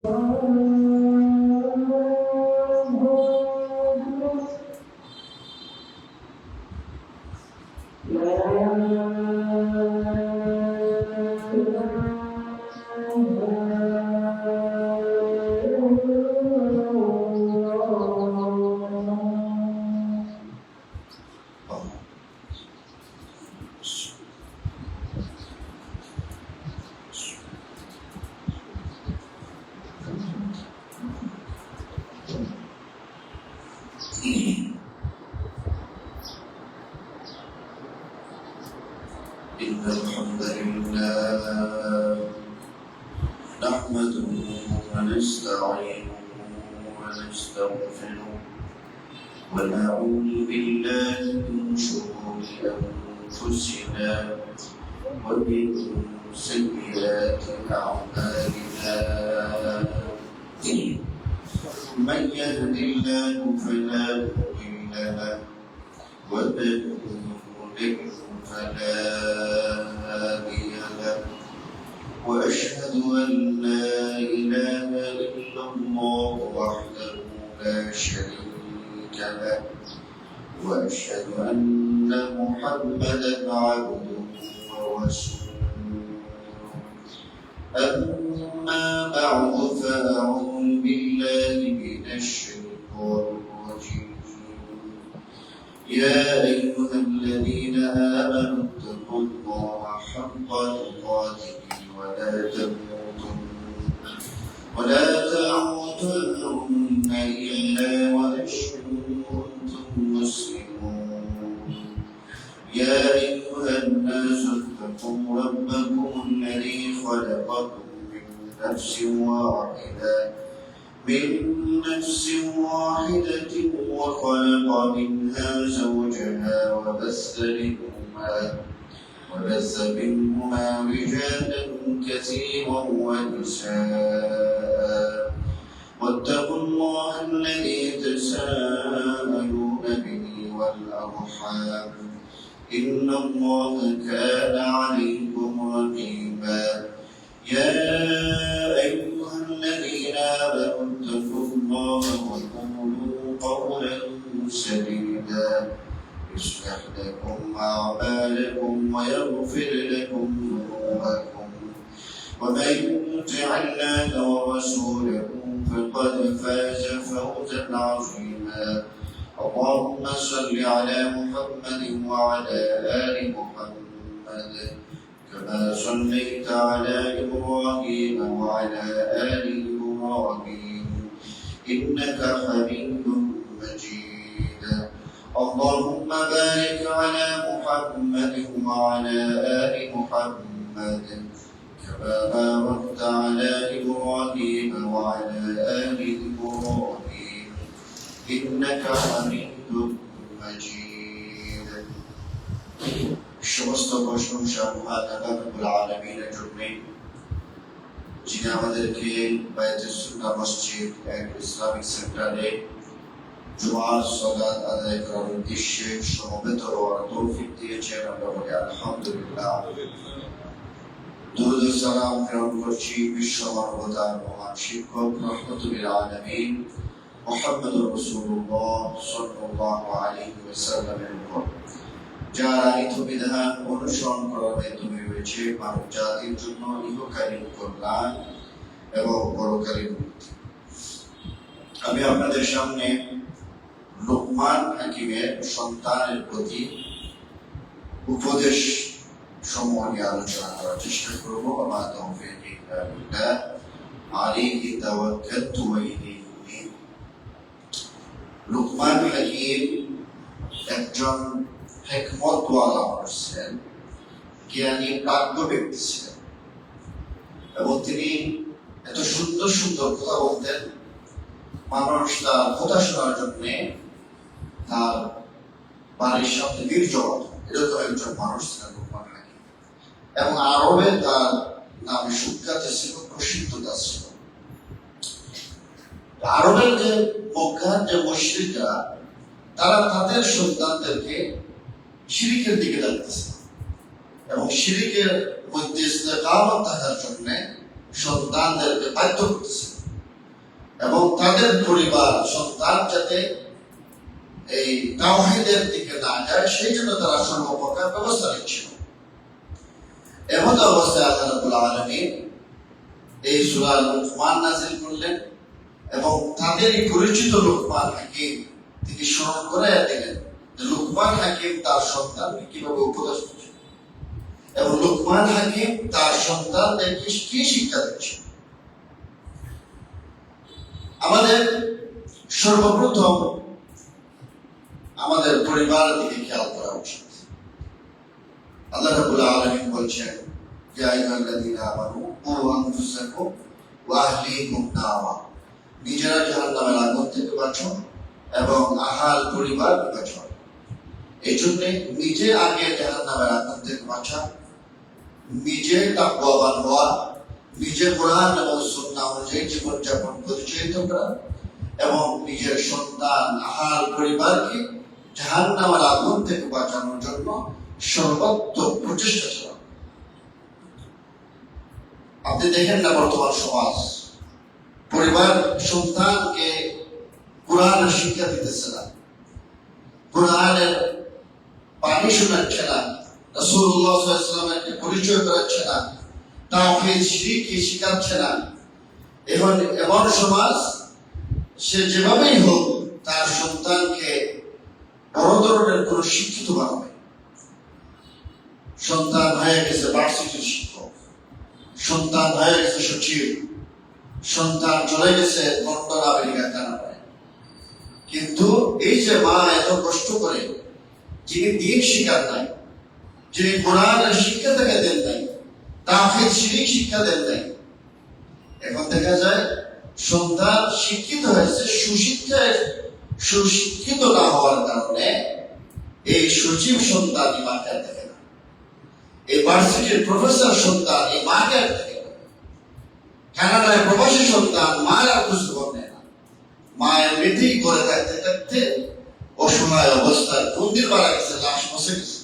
إن الحمد لله نحمده ونستعينه ونستغفره ونعوذ بالله من شرور أنفسنا ومن سيئات أعمالنا من يهد الله فلا مضل له ومن يضلل فلا هادي له وأشهد أن لا إله إلا الله وحده لا شريك له وأشهد أن محمدا عبده ورسوله أما بعد فأعوذ بالله من الشيطان الرجيم يا أيها الذين آمنوا اتقوا الله حق تقاته ولا تموتن إلا وأنتم مسلمون يا أيها الناس اتقوا ربكم الذي خلقكم من نفس واحدة وخلق منها زوجها وبث منهما رجالا كثيرا ونساء واتقوا الله الذي تساءلون به والأرحام إن الله كان عليكم رقيبا يا أيها الذين آمنوا اتقوا الله وقولوا قولا سديدا يصلح لكم أعمالكم ويغفر لكم ذنوبكم ومن يطع الله ورسوله فقد فاز فوزا عظيما اللهم صل على محمد وعلى آل محمد كما صليت على إبراهيم وعلى آل إبراهيم إنك حميد مجيد اللهم بارك على محمد وعلى آل محمد كما باركت على إبراهيم وعلى آل إبراهيم إنك حميد مجيد সমস্ত প্রশংসা মহান আল্লাহ রাব্বুল আলামিনের জন্য যিনি আমাদেরকে বায়তুস সুন্নাহ মসজিদ এন্ড ইসলামিক সেন্টারে জুমার সালাত আদায় করার উদ্দেশ্যে সমবেত হওয়ার তৌফিক দিয়েছেন আমরা বলি আলহামদুলিল্লাহ দুরূদ ও সালাম প্রেরণ করছি বিশ্ব মানবতার মহান শিক্ষক রাহমাতুল আলামিন মুহাম্মদুর রাসূলুল্লাহ সাল্লাল্লাহু আলাইহি ওয়াসাল্লামের উপর যার আনিত বিধান অনুসরণ করার মাধ্যমে রয়েছে মানব জাতির জন্য ইহকালীন কল্যাণ এবং পরকালীন মুক্তি। আমি আপনাদের সামনে লোকমান হাকিমের সন্তানের প্রতি উপদেশ সমূহ নিয়ে আলোচনা করার চেষ্টা করবো। আমার তৌফিক ইল্লা বিল্লাহ আলাইহি তাওয়াক্কালতু ওয়া ইলাইহি উনীব। লোকমান হাকিম একজন হিকমতওয়ালা মানুষ ছিলেন, জ্ঞানী প্রাজ্ঞ ব্যক্তি ছিলেন এবং তিনি এত সুন্দর সুন্দর কথা বলতেন, মানুষ তার কথা শোনার জন্য তার বাড়ির সামনে ভিড় জমাত। এরকম একজন মানুষ ছিলেন লোকমান হাকিম এবং আরবে তার নামে সুখ্যাতি ছিল, প্রসিদ্ধতা ছিল। আরবের যে মক্কার যে মুশরিকরা তারা তাদের সন্তানদেরকে শিরিকের দিকে ডাকতেছে এবং শিরিকের মধ্যে ইস্তেকামত থাকার জন্য সন্তানদেরকে বাধ্য করতেছে এবং তাদের পরিবার সন্তান যাতে এই তাওহীদের দিকে না যায় সেই জন্য তারা সর্বপ্রকার ব্যবস্থা নিচ্ছিল। এমন অবস্থায় আল্লাহ রাব্বুল আলামিন এই সূরা লুকমান নাযিল করলেন এবং তাদেরই পরিচিত লুকমান হাকিম তিনি স্মরণ করে দিলেন যে লুকমান হাকিম তার সন্তানকে কিভাবে উপদেশ দিচ্ছেন এবং লুকমান হাকিম তার সন্তানদেরকে কি শিক্ষা দিচ্ছেন। আমাদের সর্বপ্রথম আমাদের পরিবারের দিকে খেয়াল করা উচিত। আল্লাহ রাব্বুল আলামিন বলছেন ইয়া আইয়ুহাল্লাযীনা আমানু কু আনফুসাকুম ওয়া আহলিকুম নারা, নিজেরা জাহান্নামের আগুন থেকে বাঁচো এবং আহাল পরিবার বাঁচো। এই জন্য নিজে আগে জাহান্নামের আগুন থেকে বাঁচা, নিজে তাকওয়াবান হওয়া, নিজের কোরআন এবং সুন্নাহ অনুযায়ী জীবনযাপন পরিচালিত করা এবং নিজের সন্তান আহাল পরিবারকে জাহান্নামের আগুন থেকে বাঁচানোর জন্য সর্বাত্মক প্রচেষ্টা চালানো। আপনি দেখেন না বর্তমান সমাজ পরিবার সন্তানকে কোরআনের শিক্ষা দিতেছে না, কোরআনের বাণী শোনাচ্ছে না, রাসূলুল্লাহ সাল্লাল্লাহু আলাইহি ওয়াসাল্লামের পরিচয় করাচ্ছে না, তাওহীদ শিরকি শিখাচ্ছে না। এখন এমন সমাজ সে যেভাবেই হোক তার সন্তানকে বড় ধরনের কোন শিক্ষিত বানাবে। সন্তান হয়ে গেছে ভার্সিটির শিক্ষক, সন্তান হয়ে গেছে সচিব, সন্তান চলে গেছে লন্ডন আমেরিকা কানাডায়। কিন্তু এই যে মা এত কষ্ট করে, যিনি দিন শিক্ষা নাই, যিনি কোরআনের শিক্ষা তাকে দেন নাই, তাওহীদ শিরক শিক্ষা দেন নাই, এখন দেখা যায় সন্তান শিক্ষিত হয়েছে সুশিক্ষিত না হওয়ার কারণে এই সচিব সন্তান এই মাকে আর দেখে না, এই ভার্সিটির প্রফেসর সন্তান এই মাকে আর দেখে না, কানাডায় প্রবাসী সন্তান মায়ের আর খোঁজ খবর নেয় না। মায়ের মৃত্যুই করে থাকতে থাকতে অসহায় অবস্থায় মন্দির মারা গেছে, লাশ বসে গেছে।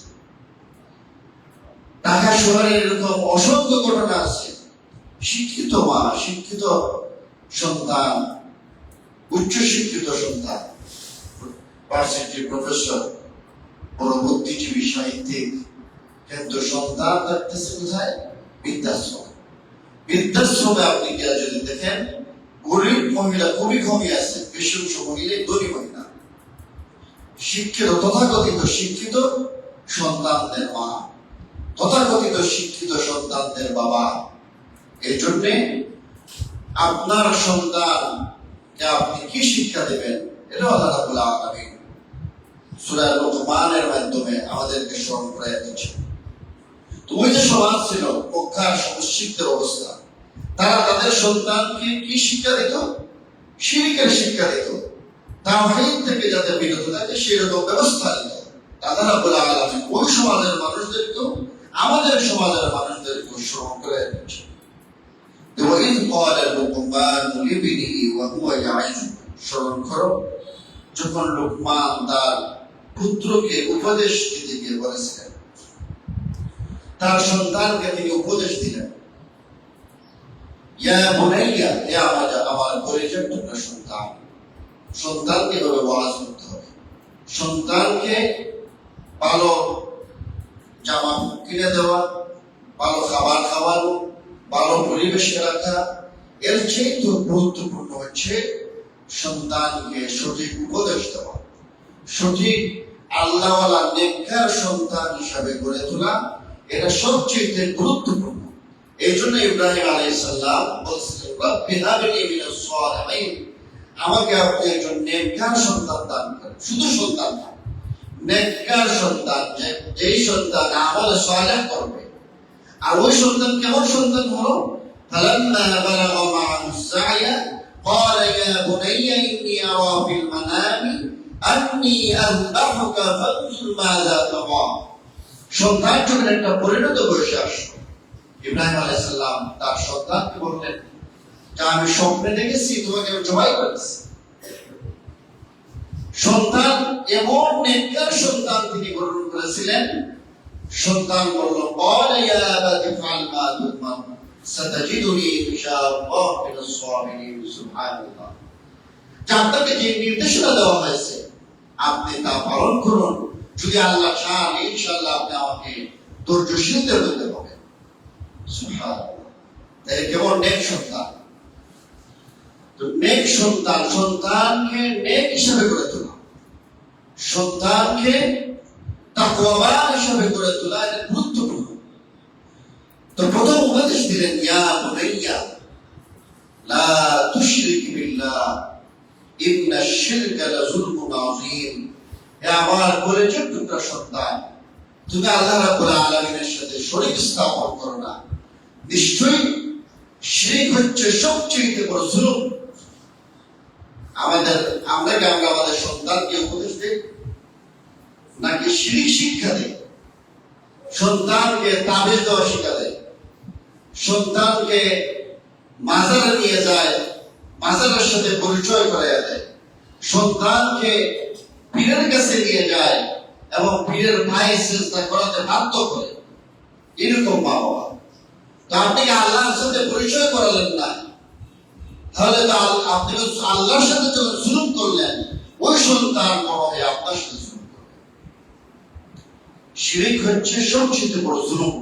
ঢাকা শহরে এরকম অসংখ্য ঘটনা আছে। শিক্ষিত মা, শিক্ষিত সন্তান, উচ্চ শিক্ষিত সন্তান, ভার্সিটির প্রফেসর, বড় বুদ্ধিজীবী সাহিত্যিক, কিন্তু সন্তান থাকতেছে কোথায়? বৃদ্ধাশ্রমে। বৃদ্ধাশ্রমে আপনি যদি দেখেন গরিব মহিলা খুবই কমই আছে, বেশি অংশ মহিলাই ধনী মহিলা। শিক্ষিত তথাকথিত শিক্ষিত সন্তানদের মা, তথাকথিত শিক্ষিত সন্তানদের বাবা। এই জন্যে আপনার সন্তানকে আপনি কি শিক্ষা দেবেন এটা আল্লাহ রাব্বুল আলামিন সূরা লুকমানের মাধ্যমে আমাদেরকে স্মরণ করে দিচ্ছেন। তো ওই যে সমাজ ছিল মক্কার সমশিক্ষিত অবস্থা, তারা তাদের সন্তানকে কি শিক্ষা দিত? শিরকের শিক্ষা দিত, তাওহীদ থেকে যাতে বিরত থাকে সেরকম ব্যবস্থা দিত। আল্লাহ রাব্বুল আলামিন ওই সমাজের মানুষদেরকেও আমাদের সমাজের মানুষদেরকেও স্মরণ করে দিচ্ছেন। وَإِذْ قَالَ لُقْمَانُ لِابْنِهِ وَهُوَ يَعِظُهُ, স্মরণ করো যখন লুকমান তার পুত্রকে উপদেশ দিতে গিয়ে বলেছিলেন, তার সন্তানকে তিনি উপদেশ দিলেন, ইয়া বুনাইয়া, হে আমার পরিচয় টুকরা সন্তান। সন্তানকে এভাবে ওয়াজ করতে হবে, সন্তানকে ভালো জামা কিনে দেওয়া, ভালো খাবার খাওয়ানো, ভালো পরিবেশে রাখা। এর চেয়ে তো গুরুত্বপূর্ণ হচ্ছে সন্তানকে সঠিক উপদেশ দেওয়া, সঠিক আল্লাহওয়ালা নেককার সন্তান হিসাবে গড়ে তোলা। এটা সবচেয়ে গুরুত্বপূর্ণ। এই জন্য ইব্রাহিম আলাইহিস সালাম বলছিলেন, রব্বি হাবলি মিনাস সালিহিন, আমাকে আপনি একজন নেককার সন্তান দান করেন। শুধু সন্তান না, নেককার সন্তান, যেই সন্তান আমল সালেহ করবে। আর ওই সন্তান কেমন সন্তান হলো? ফালাম্মা বালাগা মা'আহু সা'য়া ক্বালা ইয়া বুনাইয়া ইন্নী আরা ফিল মানামি আন্নী আযবাহুকা ফানজুর মাযা তারা। সন্তান যখন একটা পরিণত বয়সে আসলো, ইব্রাহিম আলাইহিস সালাম তার সন্তানকে বললেন যে আমি স্বপ্নে দেখেছি তোমাকে জবাই করেছি। সন্তান এমন নেককার সন্তান তিনি গ্রহণ করেছিলেন। সন্তান বলল, ক্বালা ইয়া আবাতি ফাআল মা তু'মার সাতাজিদুনি ইনশাআল্লাহ মিনাস সাবিরিন। সুবহানাল্লাহ। যে আপনাকে যে নির্দেশনা দেওয়া হয়েছে আপনি তা পালন করুন। যদি আল্লাহ চান ইনশাআল্লাহ আপনি আমাকে ধৈর্যশীলদের মধ্যে পাবেন। সুবহানাল্লাহ। তাই কেমন নেক সন্তান, তো নেক সন্তান, সন্তানকে নেক হিসাবে গড়ে তোলা, সন্তানকে তাকওয়াবান হিসাবে গড়ে তোলা এটা গুরুত্বপূর্ণ। তো প্রথম উপদেশ দিলেন ইয়া বুনাইয়া লা তুশরিক বিল্লাহ ইন্নাশ শিরকা লাযুলমুন আযীম। হে আমার কলিজার টুকরা সন্তান, তুমি আল্লাহ রাব্বুল আলামিনের সাথে শরীক স্থাপন করো না, নিশ্চয়ই শিরক হচ্ছে সবচেয়ে বড় জুলুম। আমরা আমাদের সন্তানকে উপদেশ দেই নাকি শিরক শিক্ষা দেই? সন্তানকে তাবিজ দেওয়া শিক্ষা দেয়, সন্তানকে মাজারে নিয়ে যায়, মাজারের সাথে পরিচয় করাইয়া দেয়, সন্তানকে পীরের কাছে নিয়ে যায় এবং পীরের পায়ে সিজদা করাতে বাধ্য করে, এরকম মা বাবা। তো আপনি কি আল্লাহর সাথে পরিচয় করালেন না? তাহলে তো আপনি আল্লাহর সাথে যখন জুলুম করলেন, ওই সন্তান বড় হয়ে আপনার সাথে জুলুম করবে। শিরক হচ্ছে সবচেয়ে বড় জুলুম।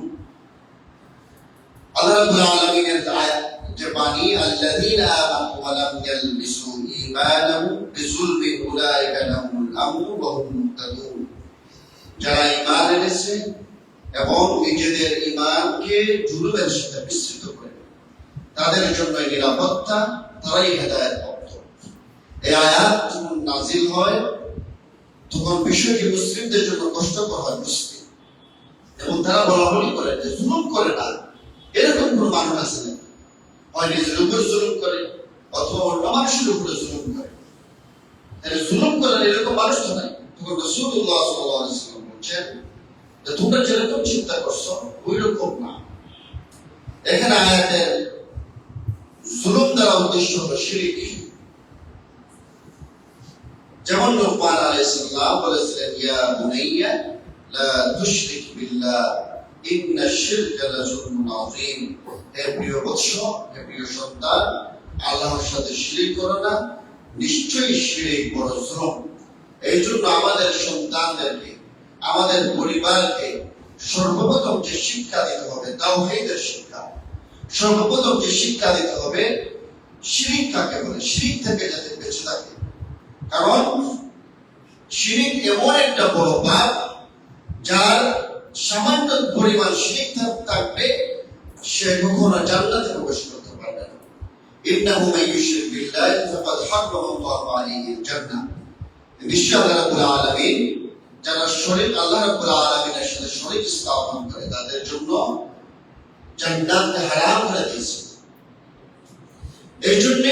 আল্লাহ রাব্বুল আলামিনের আয়াত যে বাণী আল্লাযীনা আমানু ওয়া লাম ইয়ালবিসু ঈমানাহুম বিযুলমিন উলাইকা লাহুমুল আমনু ওয়া হুম মুহতাদুন। যারা ঈমান এনেছে এবং নিজেদের ঈমানকে জুলুমের সাথে মিশ্রিত করে তাদের জন্য নিরাপত্তা, তারাই হেদায়েতপ্রাপ্ত। এই আয়াত যখন নাযিল হয় তখন বিষয়টি মুসলিমদের জন্য কষ্টকর হয় বুঝতে, এবং তারা বলাবলি করে যে জুলুম করে না এরকম কোন মানুষ আছে না, হয় নিজের উপর জুলুম করে অথবা অন্য মানুষের উপরে জুলুম করে। জুলুম করেন এরকম মানুষ তো নাই। তখন রাসূলুল্লাহ সাল্লাল্লাহু আলাইহি ওয়াসাল্লাম বলেছেন যে তোমরা যেরকম চিন্তা করছো ওই রকম না। এখানে আয়াতের জুলুম দ্বারা উদ্দেশ্য হলো শিরক। যেমন লুকমান আলাইহিস সালাম বলেছিলেন ইয়া বুনাইয়া লা তুশরিক বিল্লাহ ইন্নাশ শিরকা লাযুলমুন আযীম। হে প্রিয় বৎস, হে প্রিয় সন্তান, আল্লাহর সাথে শিরক করো না, নিশ্চয়ই শিরক বড় জুলুম। এই জন্য আমাদের সন্তানদেরকে, আমাদের পরিবারকে সর্বপ্রথম যে শিক্ষা দিতে হবে তাওহীদের শিক্ষা। সর্বপ্রথম যে শিক্ষা দিতে হবে শিরক কাকে বলে, শিরক থেকে যাতে বেঁচে থাকে। কারণ শিরক এমন একটা বড় পাপ যার সামান্য পরিমাণ শিরক থাকবে সে কখনো জান্নাতে প্রবেশ করতে পারবে না। ইন্নাহু মান ইউশরিক বিল্লাহি ফাকাদ হারামা আল্লাহু আলাইহিল জান্নাহ। নিশ্চয় আল্লাহ রাব্বুল আলামিন যারা শরীক আল্লাহ রাব্বুল আলামিনের সাথে শরীক স্থাপন করে তাদের জন্য জান্নাতকে হারাম করে দিয়েছে। এই জন্য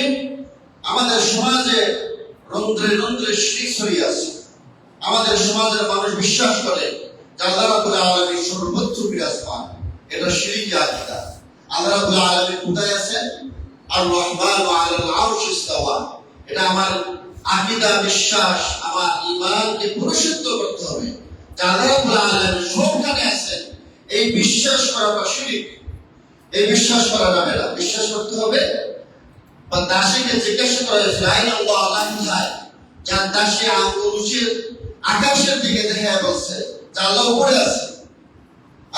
আমাদের সমাজে রন্ধ্রে রন্ধ্রে শিরক ছড়িয়ে আছে। আমাদের সমাজের মানুষ বিশ্বাস করে যে আল্লাহ রাব্বুল আলামিন সর্বত্র বিরাজমান, এটা শিরকি আকীদা। আল্লাহ রাব্বুল আলামিন কোথায় আছেন? আর রহমানু আলাল আরশি ইস্তাওয়া। এটা আমার আকীদা, বিশ্বাস, আমার ঈমানকে পরিশুদ্ধ করতে হবে যে আল্লাহ রাব্বুল আলামিন সবখানে আছেন। এই বিশ্বাস করাটা শিরক। এই বিশ্বাস করা যাবে না। বিশ্বাস করতে হবে। বা দাসীকে জিজ্ঞাসা করা হয়েছিল আইন আল্লাহ, আল্লাহ কোথায়? যার দাসী আঙ্গুলের আকাশের দিকে দেখে বলছে যে আল্লাহ উপরে আছে।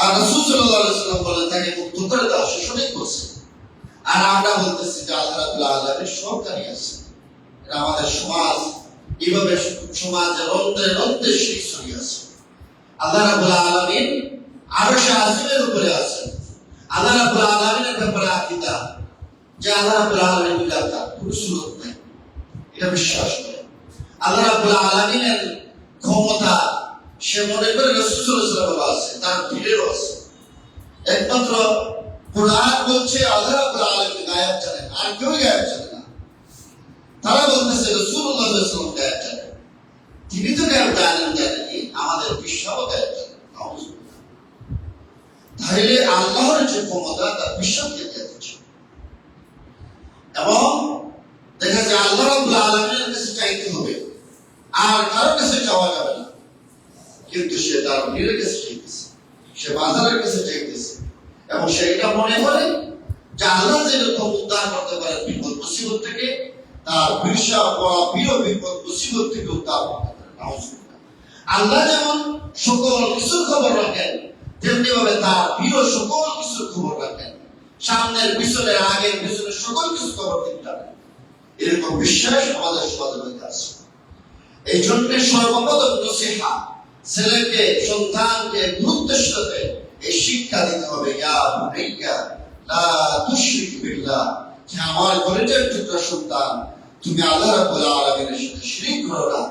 আর রাসূল সাল্লাল্লাহু আলাইহি ওয়াসাল্লাম বলেন তাকে মুক্ত করে দাও, সে সঠিক বলছে। আর আমরা বলতেছি যে আল্লাহ রাব্বুল আলামিন সবখানে আছে। এটা আমাদের সমাজ, এইভাবে সমাজে রন্ধ্রে রন্ধ্রে শিরক ছড়িয়ে আছে। আল্লাহ রাব্বুল আলামিন আরশে আজিমের উপরে আছেন। আল্লাহ রাব্বুল আলামিনের ব্যাপারে আকীদা যে আল্লাহ রাব্বুল আলামিন বিরাজমান, কোনো সুরত নাই, এটা বিশ্বাস করে। আল্লাহ রাব্বুল আলামিনের ক্ষমতা সে মনে করে রাসূল সাল্লাল্লাহু আলাইহি ওয়াসাল্লাম আছে, তার পীরেরও আছে। একমাত্র কোরআন বলছে আল্লাহ রাব্বুল আলামিন গায়েব জানেন, আর কেউ গায়েব জানে না। তারা বলতেছে রাসূলুল্লাহ সাল্লাল্লাহু আলাইহি ওয়াসাল্লাম গায়েব জানেন। তিনি তো গায়েব জানেন, আমাদের বিশ্বাসও গায়েব জানেন। তাহলে আল্লাহর যে ক্ষমতা তার বিশ্বাসকে দিয়েছে। এবং দেখা যায় আল্লাহ রাব্বুল আলামিনের কাছে চাইতে হবে, আর কারোর কাছে চাওয়া যাবে না। কিন্তু সে তার পীরের কাছে চাইতেছে, সে বাজারের কাছে চাইতেছে, এবং সে এটা মনে করে যে আল্লাহ যেরকম উদ্ধার করতে পারেন বিপদ মুসিবত থেকে, তার ঈর্ষা করা প্রিয় বিপদ মুসিবত থেকে উদ্ধার করতে পারে। আল্লাহ যেমন সকল কিছুর খবর রাখেন, তেমনি ভাবে তার প্রিয় সকল কিছুর খবর রাখেন, সামনের পিছনের আগের পিছনের সকল কিছু খবর দিতে পারেন। এরকম বিশ্বাস আমাদের সমাজের মধ্যে আছে। এই জন্য সর্বপ্রথম নসিহা, ছেলেকে সন্তানকে গুরুত্বের সাথে এই শিক্ষা দিতে হবে, ইয়া বুনাইয়া লা তুশরিক বিল্লাহ, যে আমার কলেজের টুকরা সন্তান, তুমি আল্লাহ রাব্বুল আলামিনের সাথে শিরক করো না।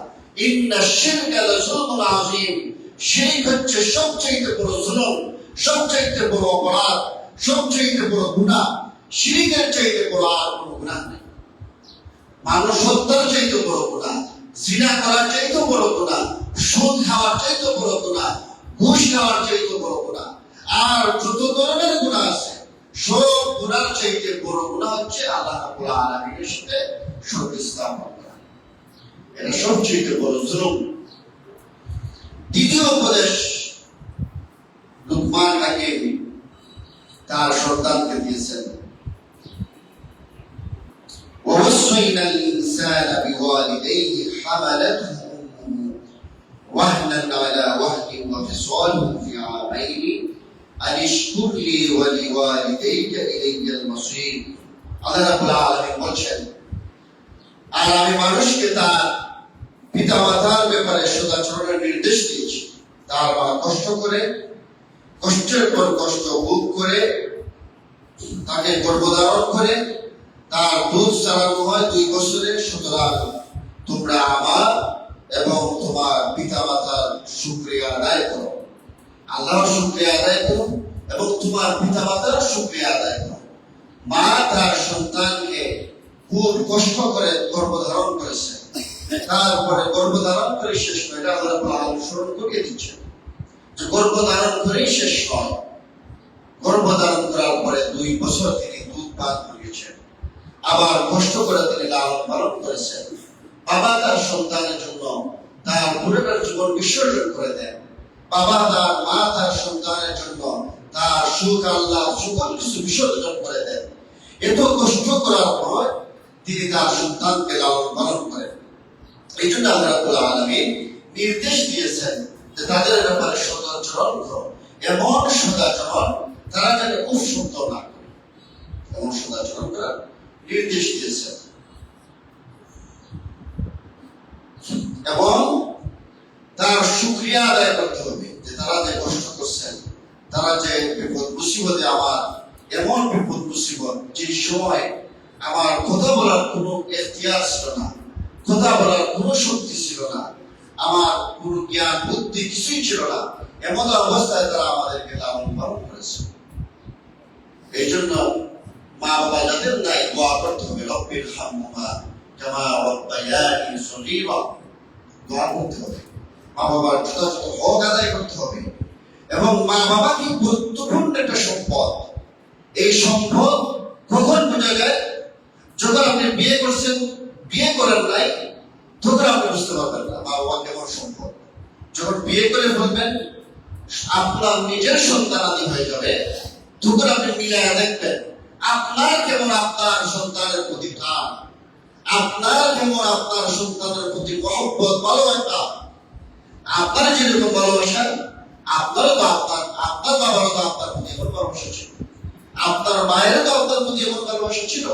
ইন্না শিরকা লাযুলমুন আযীম, শিরক হচ্ছে সবচেয়ে বড় জুলুম, সবচেয়ে বড় অপরাধ, সবচেয়ে বড় গুনাহ। শিরকের চাইতে বড় আর কোনো গুনাহ নেই। মানুষ হত্যার চাইতে বড় গুনাহ, জিনা করার চাইতে বড় গুনাহ, সুদ খাওয়ার চাইতে বড় গুনাহ, ঘুষ খাওয়ার চাইতে বড় গুনাহ, আর যত ধরনের গুনাহ আছে সব গুনার চাইতে বড় গুনাহ হচ্ছে আল্লাহ রাব্বুল আলামিনের সাথে শরীক স্থাপন করা। এটা সবচেয়ে বড় জুলুম। দ্বিতীয় উপদেশ লুকমান হাকিম তার সন্তানকে দিয়েছেন, ووصينا الإنسان بوالديه حملته أمه وهنا على وهن وفصاله في عامين أن اشكر لي ولوالديك إلي المصير। আল্লাহ রাব্বুল আলামিন বলছেন, আর আমি মানুষকে তার পিতামাতার ব্যাপারে সদাচরণের নির্দেশ দিয়েছি। তার মা কষ্ট করে, কষ্টের পর কষ্ট ভোগ করে, তাকে গর্ভধারণ করে, তার দুধ চালানো হয় 2 বছরে। সুতরাং তোমরা আমার এবং তোমার পিতামাতার শুকরিয়া আদায় করো, আল্লাহর শুকরিয়া আদায় করো এবং তোমার পিতামাতার শুকরিয়া আদায় করো। মা তার সন্তানকে খুব কষ্ট করে গর্ভধারণ করেছে, তারপরে গর্ভধারণ করে শেষ হয়, এটা আল্লাহ রাব্বুল আলামিন স্মরণ করিয়ে দিচ্ছে যে গর্ভধারণ করেই শেষ হয়। গর্ভধারণ করার পরে 2 বছর তিনি দুধ পান করিয়েছেন, আবার কষ্ট করে তিনি লালন পালন করেছেন। বাবা তার সন্তানের জন্য তার পুরোটা জীবন বিসর্জন করে দেন। বাবা তার মা তার সন্তানের জন্য তার সুখ আল্লাহ সকল কিছু বিসর্জন করে দেন। এত কষ্ট করার পর তিনি তার সন্তানকে লালন পালন করেন। এই জন্য আল্লাহ রাব্বুল আলামিন নির্দেশ দিয়েছেন যে তাদের ব্যাপারে সদাচরণ করো, এমন সদাচরণ তারা যেন খুব সুন্দর না করে, এমন সদাচরণ করার নির্দেশ দিয়েছেন। এবং তার শুকরিয়া আদায় করতে হবে যে তারা যে কষ্ট করছেন, তারা যে বিপদ মুসিবতে, আমার এমন বিপদ মুসিবত যে সময় আমার কথা বলার কোনো এখতিয়ার ছিল না, কথা বলার কোনো শক্তি ছিল না, আমার কোনো জ্ঞান বুদ্ধি কিছুই ছিল না, এমন অবস্থায় তারা আমাদেরকে লালন পালন করেছে। এই জন্য মা বাবা যাদের নাই দোয়া করতে হবে, রব্বির হামহুমা কামা রাব্বায়ানি সগীরা, দোয়া করতে হবে। মা বাবার যথাযথ হক আদায় করতে হবে। এবং মা বাবা কি গুরুত্বপূর্ণ একটা সম্পদ। এই সম্পদ কখন বোঝা যায়? যখন আপনি বিয়ে করছেন, বিয়ে করেন নাই, তখন আপনি বুঝতে পারবেন না মা বাবা কেমন সম্পদ। যখন বিয়ে করে ফেলবেন, আপনার নিজের সন্তানাদি হয়ে যাবে, তখন আপনি মিলাইয়া দেখবেন আপনার কেমন আপনার সন্তানের প্রতি টান, আপনার কেমন আপনার সন্তানের প্রতি মহব্বত, ভালোবাসা। আপনার যেরকম ভালোবাসা, আপনারও তো আপনার বাবারও তো আপনার প্রতি এমন ভালোবাসা ছিল, আপনার মায়েরও তো আপনার প্রতি এমন ভালোবাসা ছিল।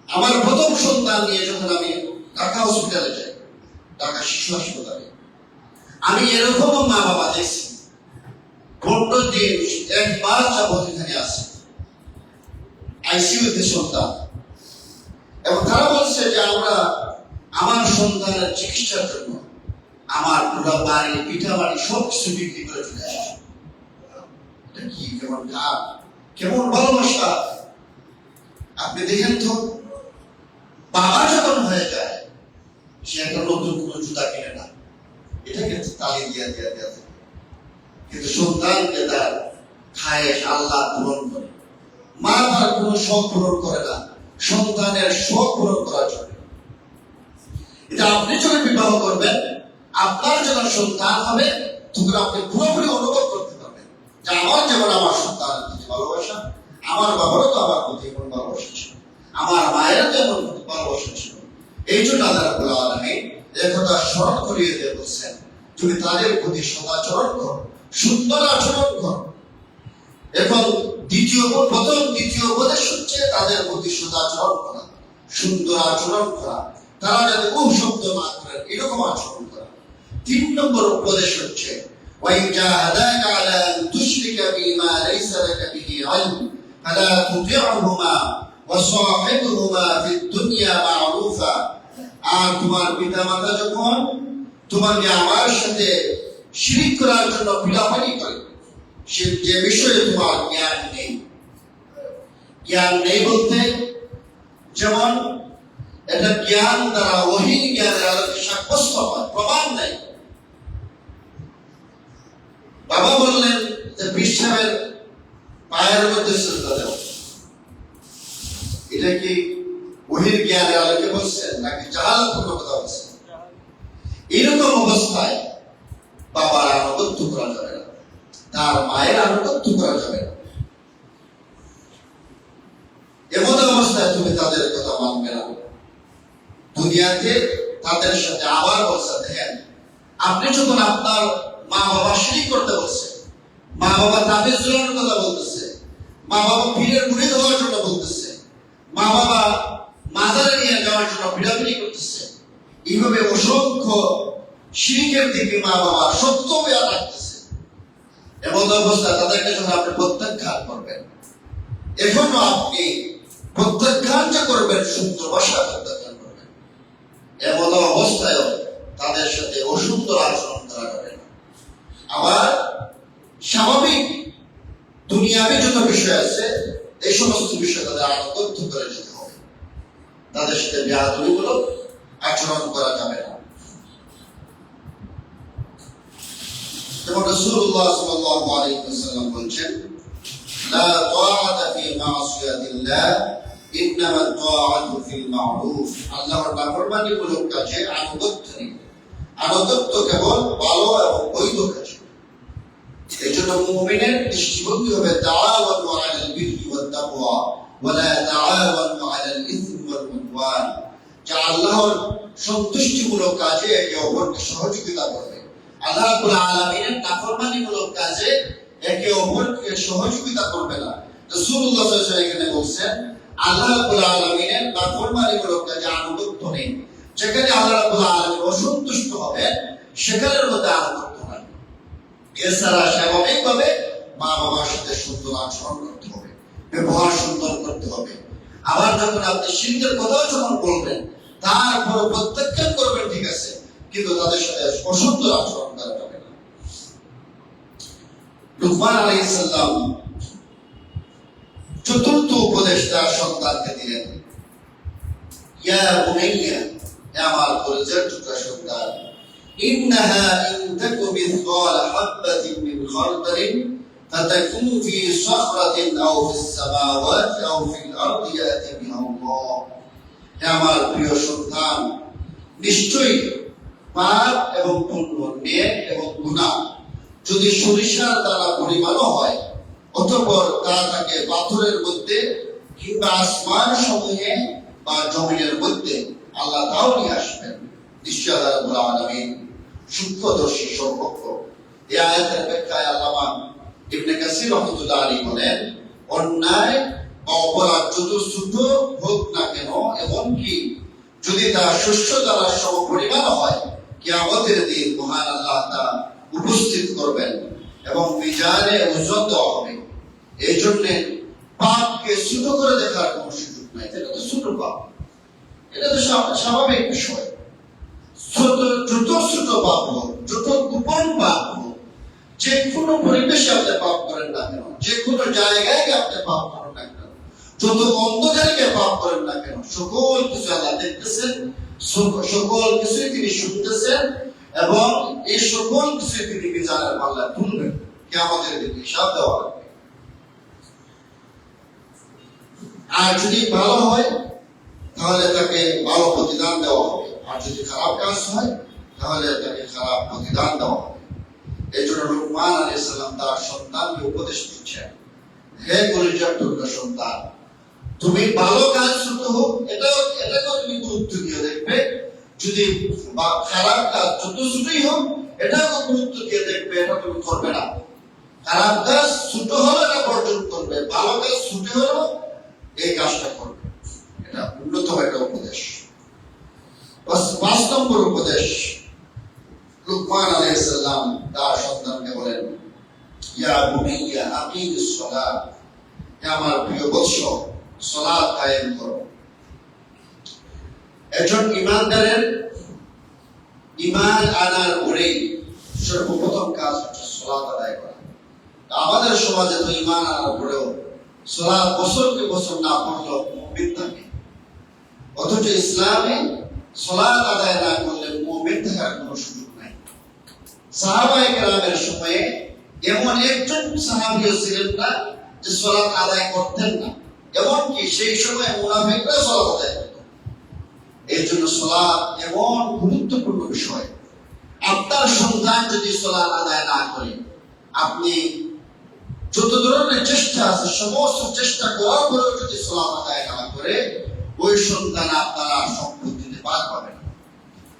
আমার প্রথম সন্তান নিয়ে যখন আমি ঢাকা হসপিটালে যাই, ঢাকা শিশু হাসপাতালে, আমি এরকমও মা বাবা দেখছি 15 দিন 1 মাস যাবত এখানে আছে আইসিইউতে সন্তান। এবং তারা বলছে যে আমরা আমার সন্তানের চিকিৎসার জন্য আমার পুরো বাড়ি, পিঠা বাড়ি সব কিছু বিক্রি করে চলে আসছে। কি কেমন ঘাট, কেমন ভালোবাসা! আপনি দেখেন তো, বাবা যখন হয়ে যায় সে একটা নতুন কোনো জুতা কিনে না, এটাকে তালি দিয়া দিয়া দেওয়া থাকে। কিন্তু সন্তানকে তার খায়েশ আল্লাহ পূরণ করে। মা তার কোনো শখ পূরণ করে না, সন্তানের শখ পূরণ করার জন্য। এটা আপনি যখন বিবাহ করবেন, আপনার যখন সন্তান হবে, তখন আপনি পুরোপুরি অনুভব করতে পারবেন যে আমার যেমন আমার সন্তানের প্রতি ভালোবাসা, আমার বাবারও তো আমার প্রতি এমন ভালোবাসা ছিল। আমার মায়েরা যেমন ভালোবাসা ছিল। এই জন্য আল্লাহ রাব্বুল আলামিন একথা স্মরণ করিয়ে দিয়ে বলছেন, তুমি তাদের প্রতি সদাচরণ করো, সুন্দর আচরণ করো। এখন দ্বিতীয় উপদেশ হচ্ছে তাদের প্রতি সদাচরণ করা, সুন্দর আচরণ করা, তারা যাতে শব্দ না করেন এরকম আচরণ করা। 3 নম্বর উপদেশ হচ্ছে وَإِنْ جَاهَدَاكَ عَلَى أَنْ تُشْرِكَ بِمَا لَيْسَ لَكَ بِهِ عِلْمٌ فَلَا تُطِعْهُمَا وَصَاحِبْهُمَا فِي الدُّنْيَا مَعْرُوفًا। আর তোমার পিতামাতা যখন তোমাকে আমার সাথে শিরিক করার জন্য পিটাপাটি করে, সে যে বিষয়ে তোমার জ্ঞান নেই বলতে যেমন এটা জ্ঞান দ্বারা ওহী জ্ঞানের আলোকে সাব্যস্ত হয়, প্রমাণ নেই। বাবা বললেন যে বিশ্বের পায়ের মধ্যে সিজদা দাও, এটা কি ওহীর জ্ঞানের আলোকে বলছেন নাকি জাহালপূর্ণ কথা বলছেন? এরকম অবস্থায় বাবার আনুগত্য করা যাবে না, তার মায়ের আনুগত্য করা যাবে না। এমন অবস্থায় তুমি তাদের কথা মানবে না। দুনিয়াতে তাদের সাথে আবার বলছে, দেখেন আপনি যখন আপনার মা বাবা শিরিক করতে বলছে, মা বাবা তাবিজ ঝুলানোর কথা বলতেছে, মা বাবা পীরের মুরিদ হওয়ার জন্য বলতেছে, মা বাবা মাজারে নিয়ে যাওয়ার জন্য ভিড়াভিড়ি করতেছে, এইভাবে অসংখ্য শিরিকের দিকে মা বাবা সত্য হয়ে রাখতেছে। এমন অবস্থায় তাদেরকে যখন আপনি প্রত্যাখ্যান করবেন, এখনো আপনি প্রত্যাখ্যান যে করবেন, সুন্দর ভাষা প্রত্যাখ্যান করবেন, এমন অবস্থায়ও তাদের সাথে অসুন্দর আচরণ করা যাবে না। আবার স্বাভাবিক দুনিয়াবি যত বিষয় আছে এই সমস্ত বিষয় তাদের আনুগত্য করে যেতে হবে, তাদের সাথে বেয়াদবিমূলক আচরণ করা যাবে না। যেমন রাসূলুল্লাহ সাল্লাল্লাহু আলাইহি ওয়াসাল্লাম বলেছেন, লা তাআতা ফি মাসিয়াতিল্লাহ ইন্নামা তাআতু ফিল মা'রুফ। আল্লাহর নাফরমানিমূলক কাজে আনুগত্য নেই, আনুগত্য কেবল ভালো এবং বৈধ কাজে। এজন্য মুমিনের দৃষ্টিভঙ্গি হবে তাআওয়ানু আলাল বিররি ওয়াত তাকওয়া ওয়া লা তাআওয়ানু আলাল ইসমি ওয়াল উদওয়ান। যা আল্লাহর সন্তুষ্টিমূলক কাজে একে অপরকে সহযোগিতা করবে, আল্লাহ রাব্বুল আলামিনের নাফরমানিমূলক কাজে একে অপরকে সহযোগিতা করবে না। রাসূলুল্লাহ সাল্লাল্লাহু আলাইহি ওয়াসাল্লাম এখানে বলছেন, আল্লাহ রাব্বুল আলামিনের নাফরমানিমূলক কাজে আনুগত্য নেই। যেখানে আল্লাহ রাব্বুল আলামিন অসন্তুষ্ট হবেন সেখানের মধ্যে আনুগত্য নাই। এছাড়া স্বাভাবিকভাবে মা বাবার সাথে সুন্দর আচরণ করতে হবে, ব্যবহার সুন্দর করতে হবে। আবার যখন আপনি শিরকের কথাও যখন বলবেন, তারপর প্রত্যাখ্যান করবেন, ঠিক আছে, কিন্তু তাদের সাথে অসুন্দর আচরণ করা যাবে না। লুকমান আলাইহিস সালাম চতুর্থ উপদেশ তার সন্তানকে দিলেন, ইয়া বুনাইয়া, হে আমার কলিজার টুকরা সন্তান, ইন্নাহা ইন তাকু মিসকাল হাববাতিন মিন খারদালিন ফাতাকুন ফি সাখরাতিন আও ফিস সামাওয়াতি আও ফিল আরদি ইয়াতি বিহা আল্লাহ। হে আমার প্রিয় সন্তান, নিশ্চয়ই পাপ এবং পুণ্য, নেক এবং গুনাহ যদি সরিষার দ্বারা পরিমাণও হয়, অতঃপর তা তাকে পাথরের মধ্যে কিংবা আসমান সমূহে বা জমিনের মধ্যে আল্লাহ তাও নিয়ে আসবেন। নিশ্চয় আল্লাহ রাব্বুল আলামিন সূক্ষ্মদর্শী, সর্বজ্ঞ। এই আয়াতের ব্যাখ্যায় আল্লামা ইবনে কাসির রাহমাতুল্লাহ আলাইহি বলেন, অন্যায় বা অপরাধ যত ছোট হোক না কেন, এমনকি যদি তা শস্য দ্বারা সমপরিমাণ হয়, কিয়ামতের দিন মহান আল্লাহ তা উপস্থিত করবেন এবং মিজানে ওজন দেওয়া হবে। এই জন্য পাপকে ছোট করে দেখার কোন সুযোগ নাই। এটা তো ছোট পাপ, এটা তো স্বাভাবিক বিষয়। যত ছোট পাপ হোক, যত গোপন পাপ হোক, যে কোনো পরিবেশে আপনি পাপ করেন না কেন, যে কোনো জায়গায় আপনি পাপ করেন না কেন, যত অন্ধকারে পাপ করেন না কেন, সকল কিছু আল্লাহ দেখতেছেন, সকল কিছুই তিনি শুনতেছেন এবং এই সকল কিছুই তিনি মিজানের পাল্লায় তুলবেন, কিয়ামতের দিন হিসাব দেওয়া হবে। আর যদি ভালো হয় তাহলে তাকে ভালো প্রতিদান দেওয়া হবে, আর যদি খারাপ কাজ হয় তাহলে তাকে খারাপ প্রতিদান দেওয়া হবে। এই জন্য লুকমান আলাইহিস সালাম তার সন্তানকে উপদেশ দিচ্ছেন, হে কলিজার টুকরা সন্তান, তুমি ভালো কাজ ছোট হোক এটাকেও তুমি গুরুত্ব দিয়ে দেখবে, যদি খারাপ কাজ ছোট ছোটই হোক এটাকেও গুরুত্ব দিয়ে দেখবে, এটা তুমি করবে না। খারাপ কাজ ছোট হলে এটা বর্জন করবে, ভালো কাজ ছোট হলো এই কাজটা করবে। এটা অন্যতম একটা উপদেশ। 5 নম্বর উপদেশ, লুকমান আলাইহিস সালাম তার সন্তানকে বলেন, ইয়া বুনাইয়া আকিমিস সালাত, হে আমার প্রিয় বৎস, সালাত কায়েম করো। একজন ইমানদারের ইমান আনার পরেই সর্বপ্রথম কাজ হচ্ছে সালাত আদায় করা। আমাদের সমাজে তো ইমান আনার পরেও সালাত বছরকে বছর না পড়লেও মুমিন থাকে, অথচ ইসলামে সালাত আদায় না করলে মুমিন থাকার কোনো সুযোগ নাই। সাহাবায়ে কেরামের সময়ে এমন একজন সাহাবীও ছিলেন না যে সালাত আদায় করতেন না, এমনকি সেই সময় মুনাফিকরা সালাত আদায় করত। এর জন্য সালাত এমন গুরুত্বপূর্ণ বিষয়। আপনার সন্তান যদি সালাত আদায় না করে, আপনি যত ধরনের চেষ্টা আছে সমস্ত চেষ্টা করার পরেও যদি সালাত আদায় না করে, ওই সন্তান আপনারা সম্পত্তিতে ভাগ পাবে না।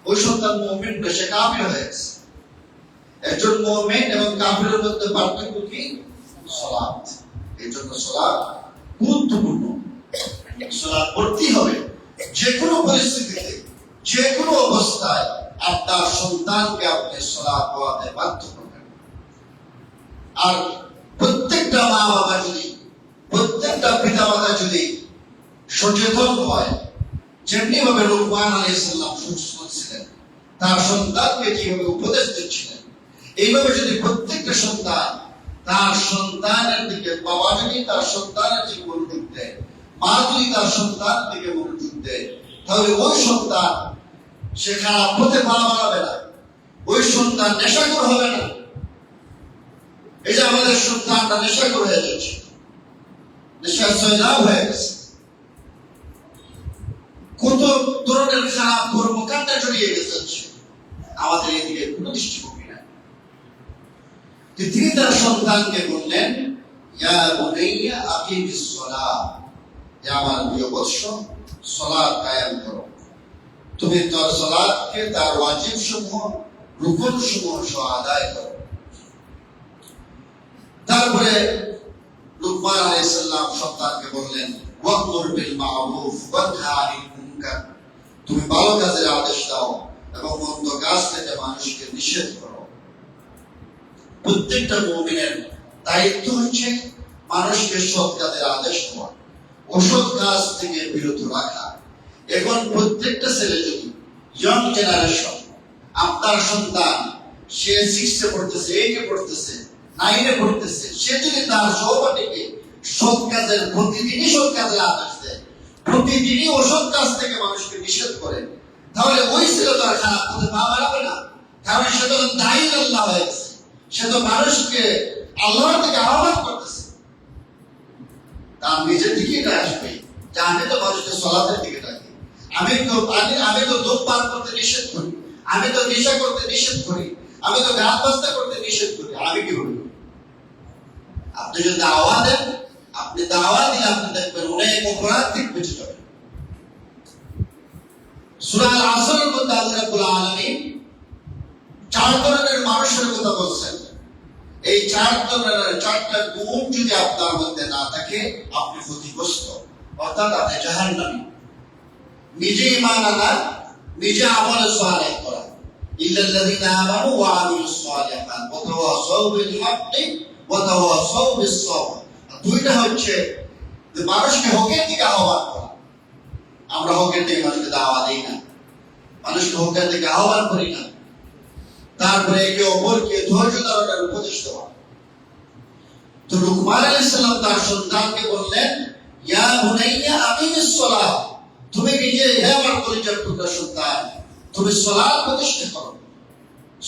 ওই সন্তান মুমিন সে কাফির হয়ে গেছে। একজন মুমিন এবং কাফিরের মধ্যে পার্থক্য কি? সালাত। এই জন্য সালাত গুরুত্বপূর্ণ। সালাত পড়তে হবে যে কোনো পরিস্থিতিতে, যে কোনো অবস্থায়। আপনার সন্তানকে আপনি সালাত পড়াতে বাধ্য করবেন। আর প্রত্যেকটা মা বাবা যদি, প্রত্যেকটা পিতা মাতা যদি সচেতন হয়, যেমনি ভাবে লুকমান আলাইহিস সালাম সচেতন ছিলেন, তার সন্তানকে যেভাবে উপদেশ দিচ্ছিলেন, এইভাবে যদি প্রত্যেকটা সন্তান তার সন্তানের দিকে, বাবা যদি তার সন্তানের দিকে মনোযোগ দেয়, মা যদি তার সন্তান দিকে মনোযোগ দেয়, তাহলে ওই সন্তান সে খারাপ পথে পা বাড়াবে না, ওই সন্তান নেশাখোর হবে না। এই যে আমাদের সন্তানটা নেশাখোর হয়ে যাচ্ছে, নেশার সয়লাভ হয়ে গেছে, কত ধরনের খারাপ কর্মকাণ্ডে জড়িয়ে গেছে, আমাদের এদিকে কোনো দৃষ্টিভঙ্গি নাই। তিনি তার সন্তানকে বললেন, ইয়া বুনাইয়া আকিমিস সালাত, হে আমার প্রিয় বৎস, সালাত কায়েম করো। তুমি তার সালাতকে তার ওয়াজিব সমূহ, রুকুন সমূহ সহ আদায় করো। তারপরে লুকমান আলাইহিস সালাম সন্তানকে বললেন, ওয়া'মুর বিল মা'রুফ ওয়ানহা আনিল মুনকার, তুমি ভালো কাজের আদেশ দাও এবং মন্দ কাজ থেকে মানুষকে নিষেধ করো। প্রত্যেকটা মুমিনের দায়িত্ব হচ্ছে মানুষকে সৎ কাজের আদেশ দেওয়া, অসৎ কাজ থেকে বিরত রাখা। এখন প্রত্যেকটা ছেলে যদি, ইয়ং জেনারেশন, আপনার সন্তান সে 6 পড়তেছে, 8 পড়তেছে, 9 পড়তেছে, সে যদি তার সহপাঠীকে সৎ কাজের, প্রতিদিনই সৎ কাজের আদেশ দেয়, প্রতিদিনই অসৎ কাজ থেকে মানুষকে নিষেধ করে, তাহলে ওই ছেলে তো আর খারাপ পথে পা বাড়াবে না। কারণ সে তো দায়ী আল্লাহ হয়ে গেছে, সে তো মানুষকে আল্লাহর দিকে আহ্বান করতেছে। তার নিজের দিকে এটা আসবে যে আমি তো মানুষকে সালাতের দিকে ডাকি, আমি তো ধূমপান করতে নিষেধ করি, আমি তো নেশা করতে নিষেধ করি, আমি তো গান বাজনা করতে নিষেধ করি, আমি কি বলবো? আপনি যদি দাওয়া দেন, আপনি দাওয়া দিলে আপনি দেখবেন অনেক অপরাধ থেকে বেঁচে যাবেন। সূরা আল আসরের মধ্যে আল্লাহ রাব্বুল আলামিন 4 ধরনের মানুষের কথা বলছেন। এই 4 ধরনের 4টা গুণ যদি আপনার মধ্যে না থাকে, আপনি ক্ষতিগ্রস্ত, অর্থাৎ আপনি জাহান্নামী। নিজে ঈমান আনা, নিজে আমলে সালেহ করা, ইল্লাল্লাযীনা আমানু ওয়া আমিলুস সালিহাত ওয়া তাওয়াসাউ বিল হাক্কি ওয়া তাওয়াসাউ বিস সাবর। দুইটা হচ্ছে যে মানুষকে হকের দিকে আহ্বান করা। আমরা হকের দিকে মানুষকে দাওয়া দেই না, মানুষকে হকের দিকে আহ্বান করি না। তারপরে একে অপরকে ধৈর্য ধারণের উপদেশ দেওয়া। তো লুকমান আলাইহিস সালাম তার সন্তানকে বললেন, ইয়া বুনাইয়া আকিমিস সালাত, তুমি নিজে, হে আমার কলিজার টুকরা সন্তান, তুমি সালাত প্রতিষ্ঠা করো,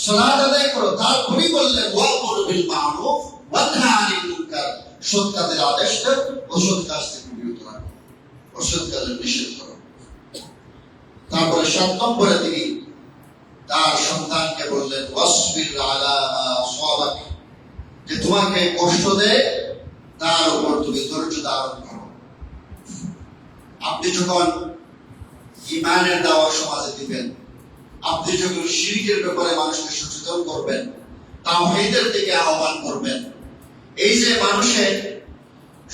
সালাত আদায় করো। তারপরেই বললেন, ওয়া'মুর বিল মা'রুফ ওয়ানহা আনিল মুনকার, সৎ কাজের আদেশ দাও, অসৎ কাজ থেকে বিরত রাখো, অসৎ কাজের নিষেধ করো। তারপরে 7 নম্বরে তিনি তার সন্তানকে বললেন, ওয়াসবির আলা মা আসাবাক, যে তোমাকে কষ্ট দেয় তার উপর তুমি ধৈর্য ধারণ করো। আপনি যখন ঈমানের দাওয়া সমাজে দিবেন, আপনি যখন শিরকের ব্যাপারে মানুষকে সচেতন করবেন, তাওহীদের দিকে আহ্বান করবেন, এই যে মানুষের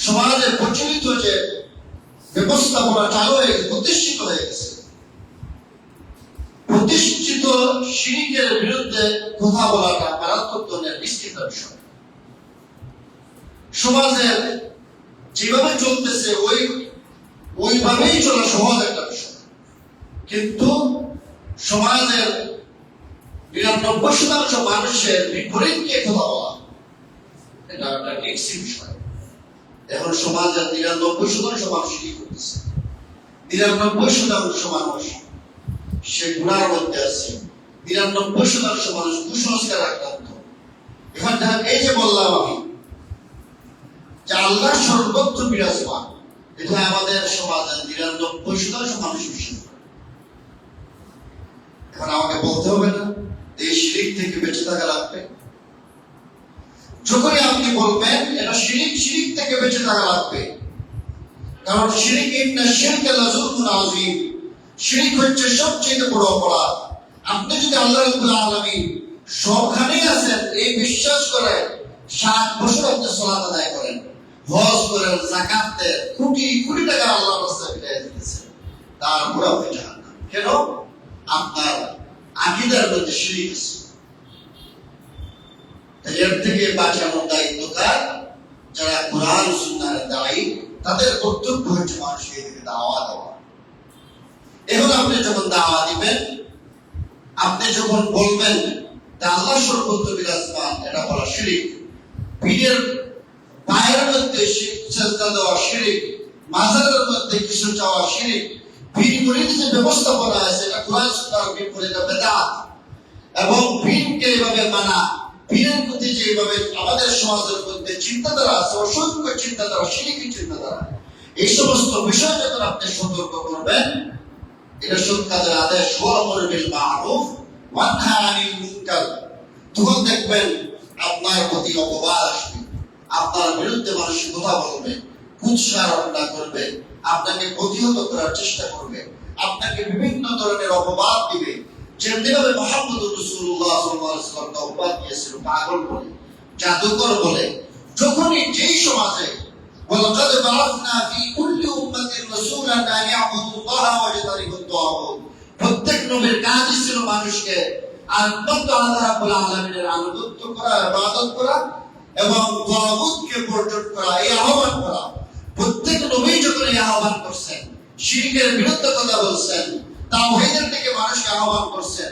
সমাজে প্রচলিত যে ব্যবস্থাপনা চালু হয়ে গেছে, প্রতিষ্ঠিত হয়ে গেছে, প্রতিষ্ঠিত শিরকের বিরুদ্ধে কথা বলাটা মারাত্মক ধরনের বিস্তৃত বিষয়। সমাজের যেভাবে চলতেছে ওইভাবেই চলা সহজ একটা বিষয়, কিন্তু সমাজের ৯৯% মানুষের বিপরীতকে কথা বলা এটা একটা টেক্সি বিষয়। এখন সমাজের ৯৯% মানুষ কি করতেছে? ৯৯% মানুষ সে গুনার মধ্যে আছে, ৯৯% মানুষ কুসংস্কার আক্রান্ত। এখন এই যে বললাম আমি যে আল্লাহ সর্বত্র বিরাজমান, এটা আমাদের সমাজের ৯৯% মানুষ বিশ্বাস করে। এখন আমাকে বলতে হবে না এই শিরিক থেকে বেঁচে থাকা লাগবে। যখনই আপনি বলবেন এটা শিরিক থেকে বেঁচে থাকা লাগবে, কারণ শিরিক ইন্না শিরকা লাযুলমুন আযীম, শিরিক হচ্ছে সবচেয়ে বড় অপরাধ। আপনি যদি আল্লাহ রাব্বুল আলামিন সবখানেই আছেন এই বিশ্বাস করে 7 বছর আপনি সালাত আদায় করেন, হজ করেন, যাকাত দেন, কোটি কোটি টাকা আল্লাহর রাস্তায় বিলিয়ে দিতেছেন, তারপরে আপনি জাহান্নাম। কেন? আপনার আকীদার মধ্যে শিরিক আছে। এর থেকে বাঁচানোর দায়িত্ব কার? যারা কোরআন সুন্নাহর দায়ী, তাদের কর্তব্য হচ্ছে মানুষকে এদিকে দাওয়া দেওয়া। এখন আপনি যখন দাওয়া দিবেন, আপনি যখন বলবেন আল্লাহ সর্বত্র বিরাজমান, এটা বলা শিরিক। পীরের পায়ের মধ্যে সেজদা দেওয়া শিরিক, মাজারের মধ্যে কিছু চাওয়া শিরিক, পীর মুরিদের যে ব্যবস্থাপনা আছে এটা কোরআন সুন্নাহর বিপরীত, বেদাত। এবং পীরকে এইভাবে মানা, পীরের প্রতি যেভাবে আমাদের সমাজের মধ্যে চিন্তাধারা আছে, অসংখ্য চিন্তাধারা, শিরিকি চিন্তাধারা, এই সমস্ত বিষয় যখন আপনি সতর্ক করবেন, এটা সৎ কাজের আদেশ, ওয়া'মুর বিল মা'রুফ ওয়া নাহি আনিল মুনকার, তখন দেখবেন আপনার প্রতি অপবাদ আসবে, আপনার বিরুদ্ধে মানুষ কথা বলবে, কুৎসারণা করবে, আপনাকে প্রতিহত করার চেষ্টা করবে, আপনাকে বিভিন্ন ধরনের অপবাদ দিবে। যেমনিভাবে মুহাম্মদুর রাসূলুল্লাহ সাল্লাল্লাহু আলাইহি ওয়াসাল্লাম অপবাদ দিয়েছিল পাগল বলে, জাদুকর বলে। যখনই যেই সমাজে ওয়ালাকাদ বাআসনা ফি কুল্লি উম্মাতিন রাসূলান আন ইয়াবুদুল্লাহা ওয়া ইয়াজতানিবুত তাগুত, প্রত্যেক নবীর কাজই ছিল মানুষকে একমাত্র আল্লাহ রাব্বুল আলামিনের আনুগত্য করা, ইবাদত করা এবং তাগুতকে বর্জন করা, এই আহ্বান করা। প্রত্যেক নবী যখন এই আহ্বান করছেন, শিরকের বিরুদ্ধে কথা বলছেন, তাওহীদের দিকে মানুষকে আহ্বান করছেন,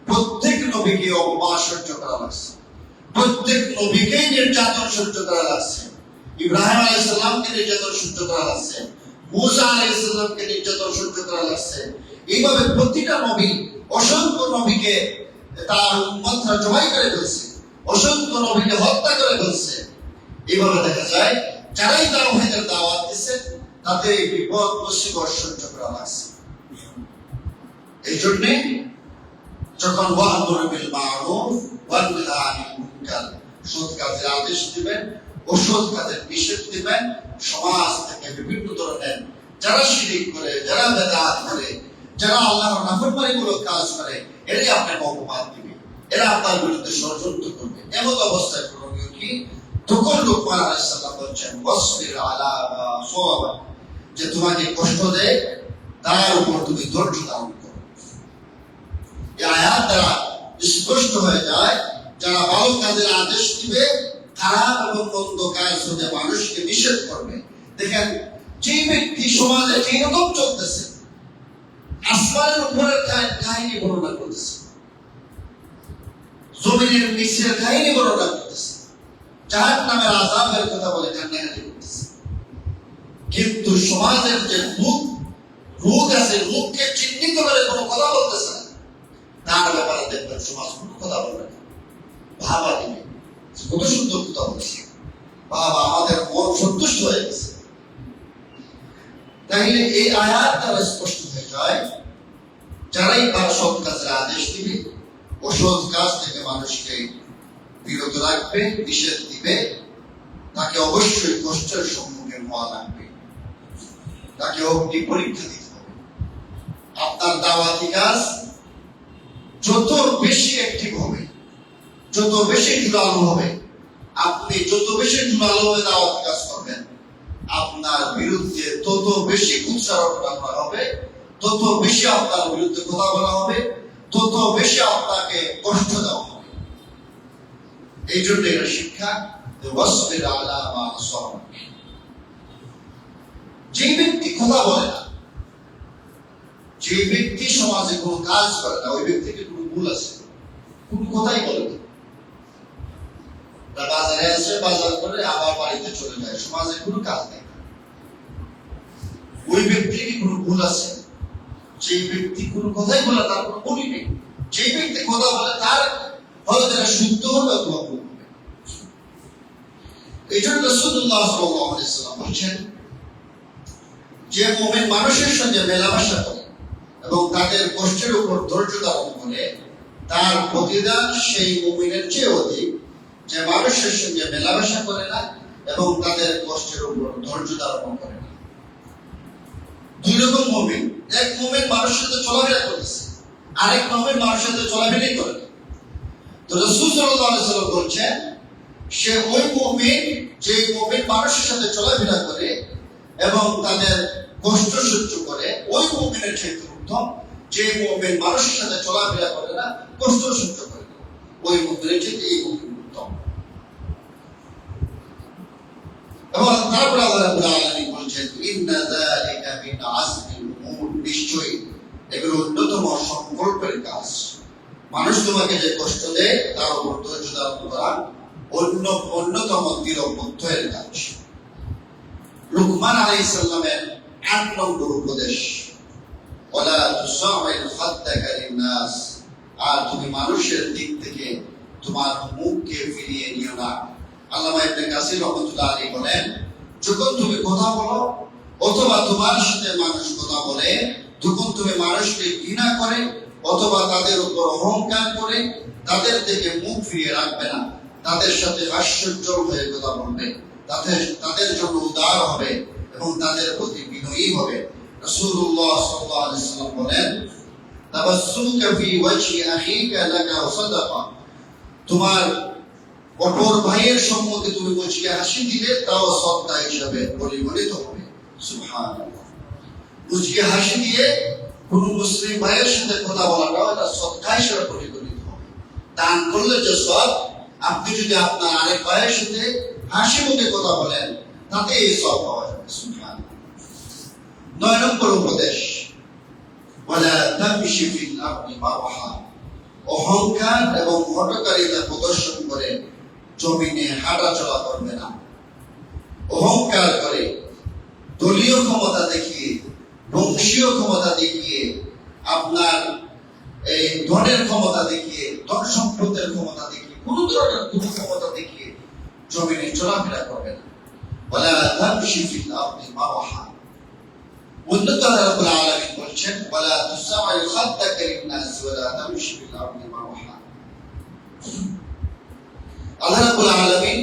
প্রত্যেক নবীকে অপমান সহ্য করা লাগছে, প্রত্যেক নবীকেই নির্যাতন সহ্য করা লাগছে। ইব্রাহিম আলাইহিস সালামকে নির্যাতন সহ্য করা লাগছে, মুসা আলাইহিস সালামকে নির্যাতন সহ্য করা লাগছে। এইভাবে প্রতিটা নবী, অসংখ্য নবীকে তার উম্মতরা জবাই করে ফেলছে, অসংখ্য নবীকে হত্যা করে ফেলছে। এইভাবে দেখা যায় যারাই তাওহীদের দাওয়াত দিচ্ছে তাদের এই বিপদ মুসিবত সহ্য করা লাগছে। এই জন্য যখন ওয়া'মুর বিল মা'রুফ ওয়া নাহি আনিল মুনকার, সৎ কাজের আদেশ দিবেন, অসৎ কাজের নিষেধ দিবেন, সমাজ থেকে বিভিন্ন ধরনের যারা শিরিক করে, যারা বেদাত করে, যারা আল্লাহর নাফরমানিমূলক কাজ করে, এরাই আপনাকে অপবাদ দিবে, এরা আপনার বিরুদ্ধে ষড়যন্ত্র করবে। এমন অবস্থায় করণীয় কি? তখন লোকমান আলাইহিস সালাম বলছেন ওয়াসবির আলা মা আসাবা, যে তোমাকে কষ্ট দেয় তার উপর তুমি ধৈর্য ধারণ করো। এই আয়াত দ্বারা স্পষ্ট হয়ে যায় যারা ভালো কাজের আদেশ দিবে, খারাপ এবং মন্দ কাজ হতে মানুষকে নিষেধ করবে। দেখেন যে ব্যক্তি সমাজে যেই রকম চলতেছে, আসমানের উপরের কাহিনী বর্ণনা করতেছে, জমিনের নিচের কাহিনী বর্ণনা করতেছে, জাহান্নামের আযাবের কথা বলে কান্নাকাটি করতেছে, কিন্তু সমাজের যে রোগ আছে, রোগকে চিহ্নিত করে কোনো কথা বলতেছে না, তার ব্যাপারে দেখবেন সমাজ কোনো কথা বলবে না, ভাবা দিবে কত সুন্দর কথা বলছে, বাবা আমাদের মন সন্তুষ্ট হয়ে গেছে। তাহলে এই আয়াত দ্বারা স্পষ্ট হয়ে যায় যারাই তার সৎ কাজের আদেশ দিবে, অসৎ কাজ থেকে মানুষকে বিরত রাখবে, নিষেধ দিবে, তাকে অবশ্যই কষ্টের সম্মুখীন হওয়া লাগবে। তাকে অগ্নি পরীক্ষা দিতে হবে। আপনার দাওয়াতি কাজ যত বেশি অ্যাক্টিভ হবে, যত বেশি জোরালো হবে, আপনি যত বেশি জোরালো হয়ে দাওয়াতি কাজ করবেন, আপনার বিরুদ্ধে তত বেশি উচ্চারণ করা হবে, তত বেশি আপনার বিরুদ্ধে কথা বলা হবে, তত বেশি আপনাকে কষ্ট দেওয়া হবে। এই জন্য এটা শিক্ষা। যে ব্যক্তি কথা বলে না, যে ব্যক্তি সমাজে কোনো কাজ করে না, ওই ব্যক্তিকে কোনো ভুল আছে, কোন কথাই বলে না। বাজারে আসে, বাজার করে আবার বাড়িতে চলে যায়, সমাজে কোনো কাজ নেই। ওই ব্যক্তির কি কোনো ভুল আছে? যে ব্যক্তি কোনো কথাই বলে, তার কোনো ভুলই নেই। যে ব্যক্তি কথা বলে, তার হয়তো যেটা শুদ্ধ হবে অথবা ভুল হবে। এই জন্য রাসূলুল্লাহ সাল্লাল্লাহু আলাইহি ওয়াসাল্লাম বলেছেন, যে মুমিন মানুষের সঙ্গে মেলামেশা করে এবং তাদের কষ্টের উপর ধৈর্য ধারণ করে, তার প্রতিদান সেই মুমিনের চেয়ে অধিক যে মানুষের সঙ্গে মেলামেশা করে না এবং তাদের কষ্টের উপর ধৈর্য ধারণ করে না। দুই রকম মুমিন। এক মুমিন মানুষের সাথে চলাফেরা করতেছে, আরেক মুমিন মানুষের সাথে চলাফেরাই করে না। তো রাসূল সাল্লাল্লাহু আলাইহি ওয়াসাল্লাম বলছেন, সে ওই মুমিন যে মুমিন মানুষের সাথে চলাফেরা করে এবং তাদের কষ্ট সহ্য করে, ওই মুমিনের ক্ষেত্রে উত্তম যে মুমিন মানুষের সাথে চলাফেরা করে না, কষ্ট সহ্য করে না, ওই মুমিনের ক্ষেত্রে এই মুমিন উত্তম। এবং তারপরে আল্লাহ রাব্বুল আলামিন বলছেন, ইন্না যালিকা মিন আযমিল উমুর, নিশ্চয়ই এগুলো অন্যতম সংকল্পের কাজ। মানুষ তোমাকে যে কষ্ট দেয় তার উপর ধৈর্য ধারণ করা অন্যতম দৃঢ় কাজ। লুকমান আলাইহিস সালামের ৮ নম্বর উপদেশ, ওয়ালা তুসাইল খাদ্দাকা লিন-নাস, আর তুমি মানুষের দিক থেকে তোমার মুখকে ফিরিয়ে নিও না। আল্লামা ইবনে কাসির রাহমাতুল্লাহ আলাইহি বলেন, যখন তুমি কথা বলো অথবা তোমার সাথে মানুষ কথা বলে, যখন তুমি মানুষকে ঘৃণা করে অথবা তাদের উপর অহংকার করে, তাদের থেকে মুখ ফিরিয়ে রাখবে না, তাদের সাথে হাস্যোজ্জ্বল হয়ে কথা বলবে, তাদের জন্য উদার হবে এবং তাদের প্রতি বিনয়ী হবে। রাসূলুল্লাহ সাল্লাল্লাহু আলাইহি ওয়াসাল্লাম বলেন, তাবাসসুমুকা ফি ওয়াজহি আখিকা লাকা সাদাকা, তোমার অপর ভাইয়ের সম্মুখে তুমি মুচকি হাসি দিলে তাও সদকা হিসাবে পরিগণিত হবে। সুবহানাল্লাহ। মুচকি হাসি দিয়ে কোন মুসলিম ভাইয়ের সাথে কথা বলাটাও এটা সদকা হিসাবে পরিগণিত হবে। দান করলে যে সব, আপনি যদি আপনার আরেক ভাইয়ের সাথে হাসি মুখে কথা বলেন, তাতে এই সব পাওয়া যাবে। সুবহানাল্লাহ। ৯ নম্বর উপদেশ, ওয়ালা তামশি ফিল আরদি মারহা, অহংকার এবং হঠকারিতা প্রদর্শন করে জমিনে হাঁটা চলা করবে না। অহংকার করে, দলীয় ক্ষমতা দেখিয়ে, বংশীয় ক্ষমতা দেখিয়ে, আপনার এই ধনের ক্ষমতা দেখিয়ে, ধন সম্পদের ক্ষমতা দেখিয়ে, কোন ধরনের ক্ষমতা দেখিয়ে জমিনে চলাফেরা করবে না। ওয়ালা তামশি ফিল আরদি মারহা। অন্যতম রাব্বুল আলামিন বলছেন, ওয়ালা তুসাইল খাদ্দাকা লিন-নাস ওয়ালা তামশি ফিল আরদি মারহা। আল্লাহ রাব্বুল আলামিন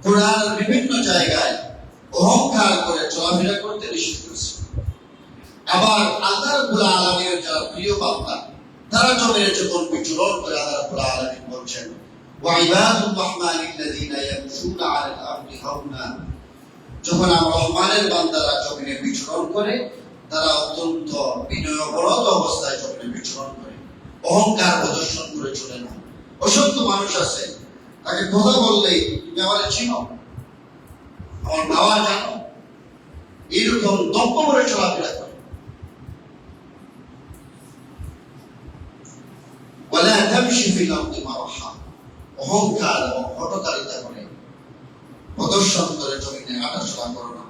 কোরআনের বিভিন্ন জায়গায় অহংকার করে চলাফেরা করতে নিষেধ করেছেন। আবার আল্লাহ রাব্বুল আলামিনের যারা প্রিয় বান্দা, তারা জমিনে যখন বিচরণ করে, আল্লাহ রাব্বুল আলামিন বলছেন, ওয়া ইবাদুর রাহমানিল্লাযীনা ইয়ামশুনা আলাল আরদি হাওনা, যখন রহমানের বান্দারা জমিনে বিচরণ করে, তারা অত্যন্ত বিনয়বরত অবস্থায় জমিনে বিচরণ করে, অহংকার প্রদর্শন করে চলে না। অসংখ্য মানুষ আছে, তাকে কথা বললেই তুমি আমার চিনো, আমার বাবা জানো, এইরকম দম্ভ করে চলাফেরা করে। ওয়ালা তামশি ফিল আরদি মারহা, অহংকার এবং হঠকারিতা করে প্রদর্শন করে জমিনে হাঁটাচলা করো না।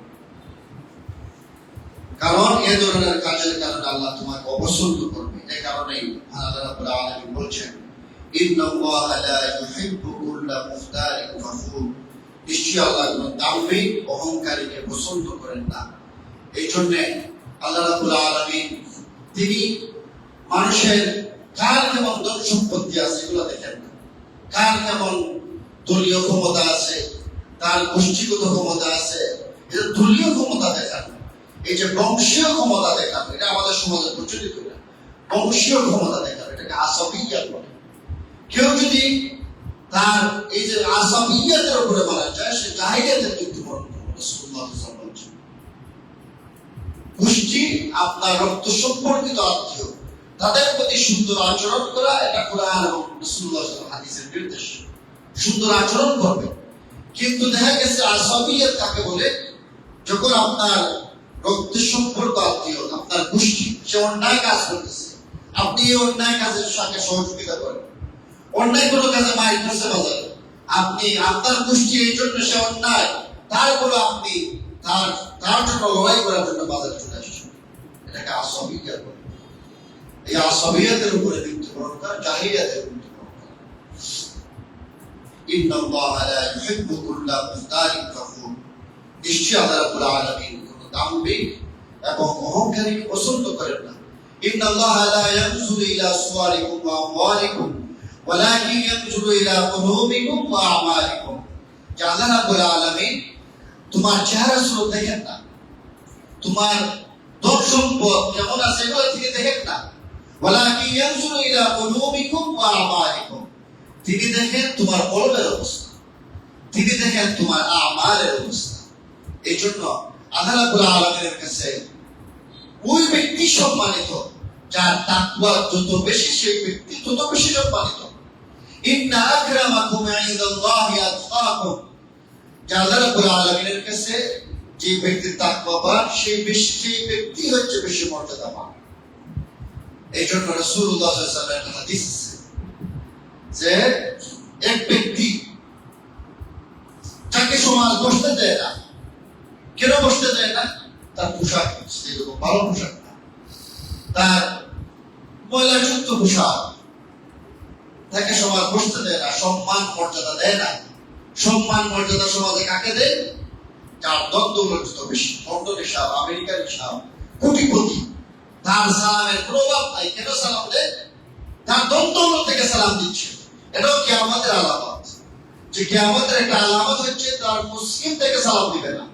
কারণ এ ধরনের কাজের কারণে আল্লাহ তোমাকে অপছন্দ করবে। এই কারণেই আল্লাহ রাব্বুল আলামিন বলছেন, ইন্নাল্লাহা লা ইউহিব্বু কুল্লা মুখতারিন ফাখুর, নিশ্চয়ই আল্লাহ কোন দাম্ভিক অহংকারীকে পছন্দ করেন না। এই জন্য আল্লাহ রাব্বুল আলামিন তিনি মানুষের কার কেমন ধন সম্পত্তি আছে এগুলো দেখেন না, কার কেমন দলীয় ক্ষমতা আছে, তার গোষ্ঠীগত ক্ষমতা আছে, এটা দলীয় ক্ষমতা দেখান। এই যে বংশীয় ক্ষমতা দেখানো, এটা আমাদের সমাজে প্রচলিত না। বংশীয় ক্ষমতা দেখানো এটাকে আসাবিয়াত বলে। কেউ যদি তার এই যে আসাবিয়াতের উপরে মারা যায়, সে জাহিলিয়াতের মৃত্যুবরণ করবে। রাসূলুল্লাহ সাল্লাল্লাহু আলাইহি ওয়াসাল্লাম গোষ্ঠী আপনার রক্ত সম্পর্কিত আত্মীয়, তাদের প্রতি সুন্দর আচরণ করা, এটা কোরআন এবং রাসূলুল্লাহ সাল্লাল্লাহু আলাইহি ওয়াসাল্লাম হাদিসের নির্দেশ। সুন্দর আচরণ করবে। কিন্তু দেখা গেছে আসাবিয়াত কাকে বলে? যখন আপনার রক্তের সম্পর্ক আত্মীয়, আপনার গোষ্ঠী, সে অন্যায় কাজ করতেছে, আপনি এই অন্যায় কাজের সাথে সহযোগিতা করেন। অন্যায় কোনো কাজে মাইর কাছে বাজারে, আপনি আপনার গোষ্ঠী এই জন্য সে অন্যায়, তারপরে আপনি তার জন্য লড়াই করার জন্য বাজারে চলে আসছেন, এটাকে আসাবিয়াত বলে। এই আসাবিয়াতের উপরে মৃত্যুবরণ করা জাহিলিয়াতের মৃত্যুবরণ করা। ইন্নাল্লাহা লা ইউহিব্বু কুল্লা মুখতালিন ফখুর, নিশ্চয়ই আল্লাহ রাব্বুল আলামিন কোনো দাম্ভিক এবং অহংকারী পছন্দ করেন না। ইন্নাল্লাহা লা ইয়ানজুরু ইলা সুওয়ারিকুম ওয়া আমওয়ালিকুম ওয়ালাকিন ইয়ানজুরু ইলা কুলুবিকুম ওয়া আমালিকুম। যে আল্লাহ রাব্বুল আলামিন তোমার চেহারা সুরত দেখেন না, তোমার ধন সম্পদ কেমন আছে এগুলো থেকে দেখেন না। ওয়ালাকিন ইয়ানজুরু ইলা কুলুবিকুম ওয়া আমালিকুম, তিনি দেখেন তোমার কলবের অবস্থা, তিনি দেখেন তোমার আমালের অবস্থা। এই জন্য আল্লাহ রাব্বুল আলামিনের কাছে ওই ব্যক্তি সম্মানিত যার তাকওয়া যত বেশি, সেই ব্যক্তি তত বেশি সম্মানিত। ইন্না আকরামাকুম ইনদাল্লাহি আতকাকুম, যে আল্লাহ রাব্বুল আলামিনের কাছে যে ব্যক্তি তাকওয়াবান, সেই ব্যক্তি হচ্ছে বেশি মর্যাদাবান। এই জন্য রাসূলুল্লাহ সাল্লাল্লাহু আলাইহি ওয়াসাল্লামের হাদিস আছে যে এক ব্যক্তি তাকে সমাজ বসতে দেয় না। কেন বসতে দেয় না? তার পোশাক সেরকম ভালো পোশাক না, তার ময়লাযুক্ত পোশাক, তাকে সমাজ বসতে দেয় না, সম্মান মর্যাদা দেয় না। সম্মান মর্যাদা সমাজে কাকে দেয়? যার দৌলত বেশি, লন্ডনের সাহেব, আমেরিকার সাহেব, কোটিপতি, তার সালামের প্রভাব নাই। কেন সালাম দেয়? তার দৌলত থেকে সালাম দিচ্ছে। এটাও কিয়ামতের আলামত, যে কিয়ামতের একটা আলামত হচ্ছে তার মুসলিম থেকে সালাম দিবে না।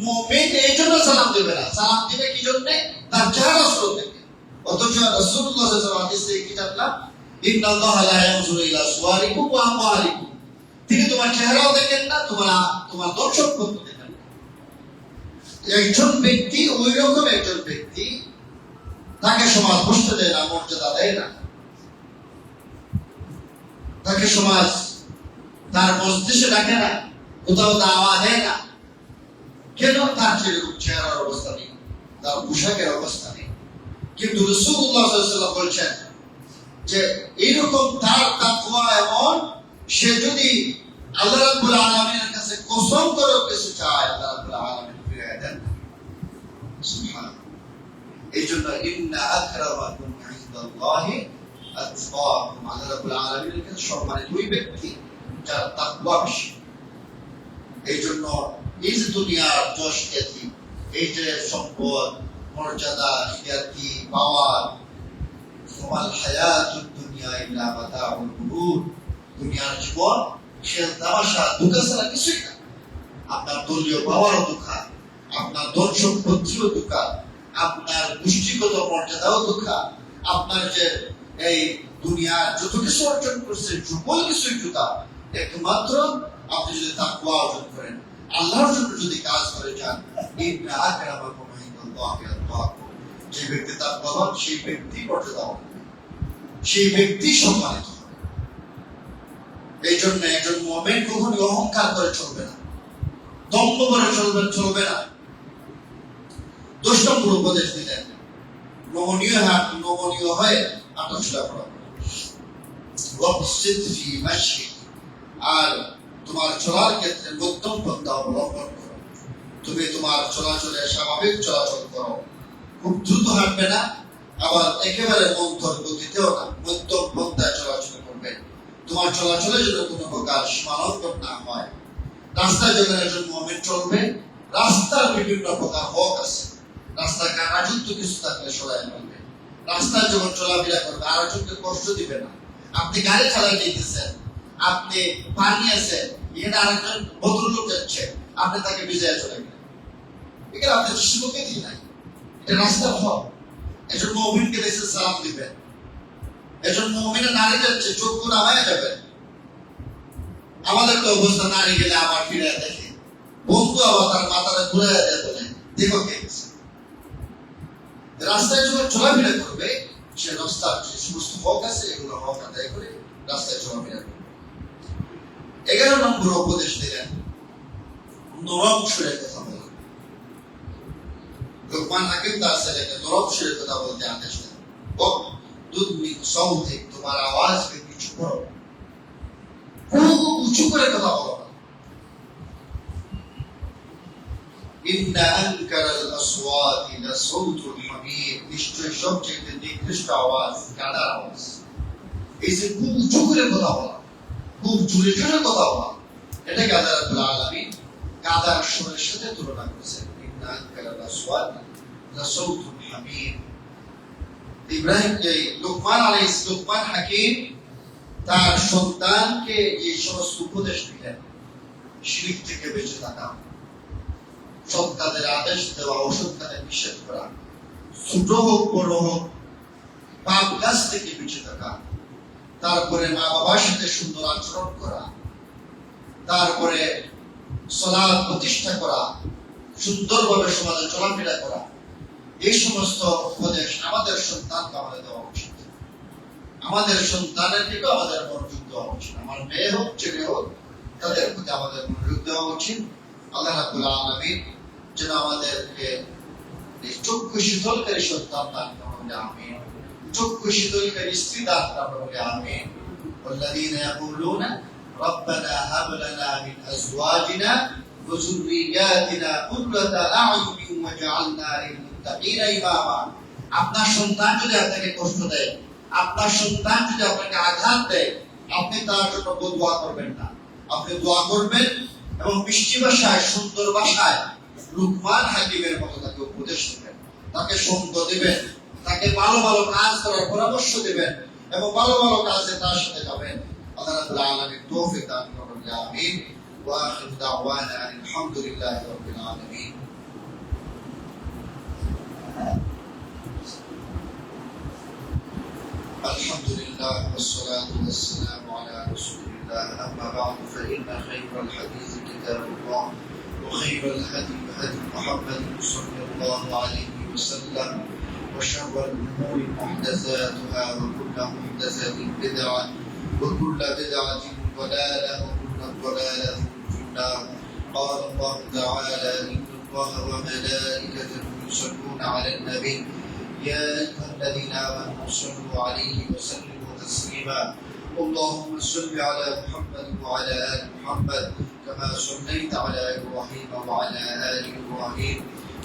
মুমিন এই জন্য সালাম দিবে না, সালাম দিবে কি জন্য? তার চেহারা সুরত দেখে। অথচ রাসূলুল্লাহ সাল্লাল্লাহু আলাইহি ওয়াসাল্লাম হাদিসে কি জানলাম? ইন্নাল্লাহা লা ইয়ানজুরু ইলা সুওয়ারিকুম ওয়া আমওয়ালিকুম, তিনি তোমার চেহারাও দেখেন না, তোমার ধন সম্পদ দেখেন না। একজন ব্যক্তি, ওই রকম একজন ব্যক্তি, তাকে সমাজ বসতে দেয় না, মর্যাদা দেয় না। তাকে সমাজ তার মজলিসে ডাকে না, কোথাও দাওয়া দেয় না। কেন? তার যেরকম চেহারার অবস্থা নেই, তার পোশাকের অবস্থা নেই। কিন্তু রাসূলুল্লাহ সাল্লাল্লাহু আলাইহি ওয়াসাল্লাম বলছেন যে এইরকম তার তাকওয়া এমন, সে যদি আল্লাহ রাব্বুল আলামিনের কাছে কসম করে কিছু চায়, আল্লাহ রাব্বুল আলামিন ফিরিয়ে দেন। সুবহানাল্লাহ। এইজন্য ইন্না আকরামাকুম ইনদাল্লাহি আতকাকুম, আল্লাহ রাব্বুল আলামিনের কাছে সম্মানিত ওই ব্যক্তি যার তাকওয়া বেশি। এই জন্য এই যে দুনিয়ার যশ খ্যাতি, এই যে সম্পদ, মর্যাদা, খ্যাতি, পাওয়ার, ওয়াল হায়াতুদ দুনিয়া ইল্লা মাতাউল গুরুর, দুনিয়ার জীবন খেল তামাশা, ধোঁকা ছাড়া কিছুই না। আপনার দলীয় পাওয়ারও ধোঁকা, আপনার ধন সম্পত্তিও ধোঁকা, আপনার গোষ্ঠীগত মর্যাদাও ধোঁকা, আপনার যে এই দুনিয়ার যত কিছু অর্জন করছে সকল কিছুই ধোঁকা। একমাত্র আপনি যদি তাকওয়া অর্জন করেন, আল্লাহর জন্য যদি কাজ করে যান, ইন্না আকরামাকুম ইনদাল্লাহি আতকাকুম, যে ব্যক্তি তাকওয়াবান সেই ব্যক্তি মর্যাদাবান, সেই ব্যক্তি সম্মানিত। এই জন্য একজন মুমিন কখনোই অহংকার করে চলবে না, দম্ভ করে চলবে না। 10 নম্বর উপদেশ দিলেন, নমনীয় হয়ে হাঁটাচলা করা, ওয়াবসিত ফি মাশিক, আর তোমার চলার ক্ষেত্রে মধ্যম পন্থা অবলম্বন করো। তুমি তোমার চলাচলে স্বাভাবিক চলাচল করো, খুব দ্রুত হাঁটবে না, আবার একেবারে মন্থর গতিতেও না, মধ্যম পন্থায় চলাচল করবে। তোমার চলাচলে যেন কোনো প্রকার সীমালঙ্ঘন না হয়। রাস্তায় যখন একজন মুমিন চলবে, রাস্তার বিভিন্ন প্রকার হক আছে, রাস্তায় কাটাযুক্ত কিছু থাকলে সরাই ফেলবে। রাস্তায় যখন চলাফেরা করবে, আরেকজনকে কষ্ট দিবে না। আপনি গাড়ি চালাই যেতেছেন, আপনি পানি আছেন, এখানে আরেকজন ভদ্রলোক যাচ্ছে, আপনি তাকে বিজয় চলে গেলেন, এখানে আপনার দৃষ্টিভঙ্গি দিয়ে নাই, এটা রাস্তার হক। একজন মুমিনকে দেখে সালাম দিবেন, একজন মুমিনের নারী যাচ্ছে চোখ নামায় যাবেন। আমাদের তো অবস্থা, নারী গেলে আবার ফিরে দেখে, বন্ধু আবার তার মাথাটা ঘুরে দেয় বলে দেখো কে গেছে। রাস্তায় যখন চলাফেরা করবে, সে রাস্তার যে সমস্ত হক আছে এগুলো হক আদায় করে রাস্তায় চলাফেরা করবে। 11 নম্বর উপদেশ দিলেন, নরম সুরে কথা বলা। লোকমান হাকিম তার ছেলেকে নরম সুরে কথা বলতে আদেশ দেন। দুধ মিন সাউতিক, তোমার আওয়াজকে নিচু করো, খুব উঁচু করে কথা বলো না। ইন্না আনকারাল আসওয়াতি লাসাউতুল হামির, নিশ্চয় সবচেয়ে নিকৃষ্ট আওয়াজ গাধার আওয়াজ। এই যে খুব উঁচু করে কথা বলা, খুব জোরে জোরে কথা বলা, এটা গাধা রাব্বুল আলামিন গাধার সুরের সাথে তুলনা করেছেন। ইন্না আনকারাল আসওয়াতি লাসাউতুল হামির। লোকমান হাকিম তার সন্তানকে যে সমস্ত উপদেশ দিলেন, শিরক থেকে বেঁচে থাকা, সৎ কাজের আদেশ দেওয়া, অসৎ কাজের নিষেধ করা, ছোট হোক বড় হোক, পাপ কাজ থেকে বেঁচে থাকা, তারপরে মা বাবার সাথে সুন্দর আচরণ করা, তারপরে সালাত প্রতিষ্ঠা করা, সুন্দরভাবে সমাজে চলাফেরা করা, এই সমস্ত উপদেশ আমাদের সন্তানকে আমাদের দেওয়া উচিত। আমাদের সন্তানের দিকে আমাদের মনোযোগ দেওয়া উচিত। আমার মেয়ে হোক ছেলে হোক, তাদের প্রতি আমাদের মনোযোগ দেওয়া উচিত। আল্লাহ রাব্বুল আলামিন যেন আমাদেরকে চক্ষু শীতলকারী সন্তান দান করেন, আমিন। চক্ষু শীতলকারী স্ত্রী দান করেন, আমিন। والذين يقولون ربنا هب لنا من ازواجنا وذرياتنا قرة اعين واجعلنا للمتقين اماما। আপনার সন্তান যদি আপনাকে কষ্ট দেয়, আপনার সন্তান যদি আপনাকে আঘাত দেয়, আপনি তার জন্য দোয়া করবেন না, আপনি দোয়া করবেন এবং মিষ্টি ভাষায়, সুন্দর ভাষায় লোকমান হাকিমের মতো তাকে উপদেশ দেবেন, তাকে সঙ্গ দিবেন, তাকে ভালো ভালো কাজ করার পরামর্শ দিবেন এবং ভালো ভালো কাজে তার সাথে যাবেন। আল্লাহ রাব্বুল আলামিন তৌফিক দান করুন, আমিন। ওয়া আখিরু দাওয়ানা আলহামদুলিল্লাহি রাব্বিল আলামিন। الحمد لله والصلاة والسلام على رسول الله. أما بعد فإن خير الحديث كتاب الله وخير الهدي هدي محمد صلى الله عليه وسلم وشر الأمور محدثاتها وكل محدثة بدعة وكل بدعة ضلالة وكل ضلالة في النار. قال الله تعالى إن الله وملائكته يصلون على النبي يا أيها الذين آمنوا صلوا عليه وسلموا تسليما. اللهم صل على محمد وعلى آل محمد كما صليت على إبراهيم وعلى آل إبراهيم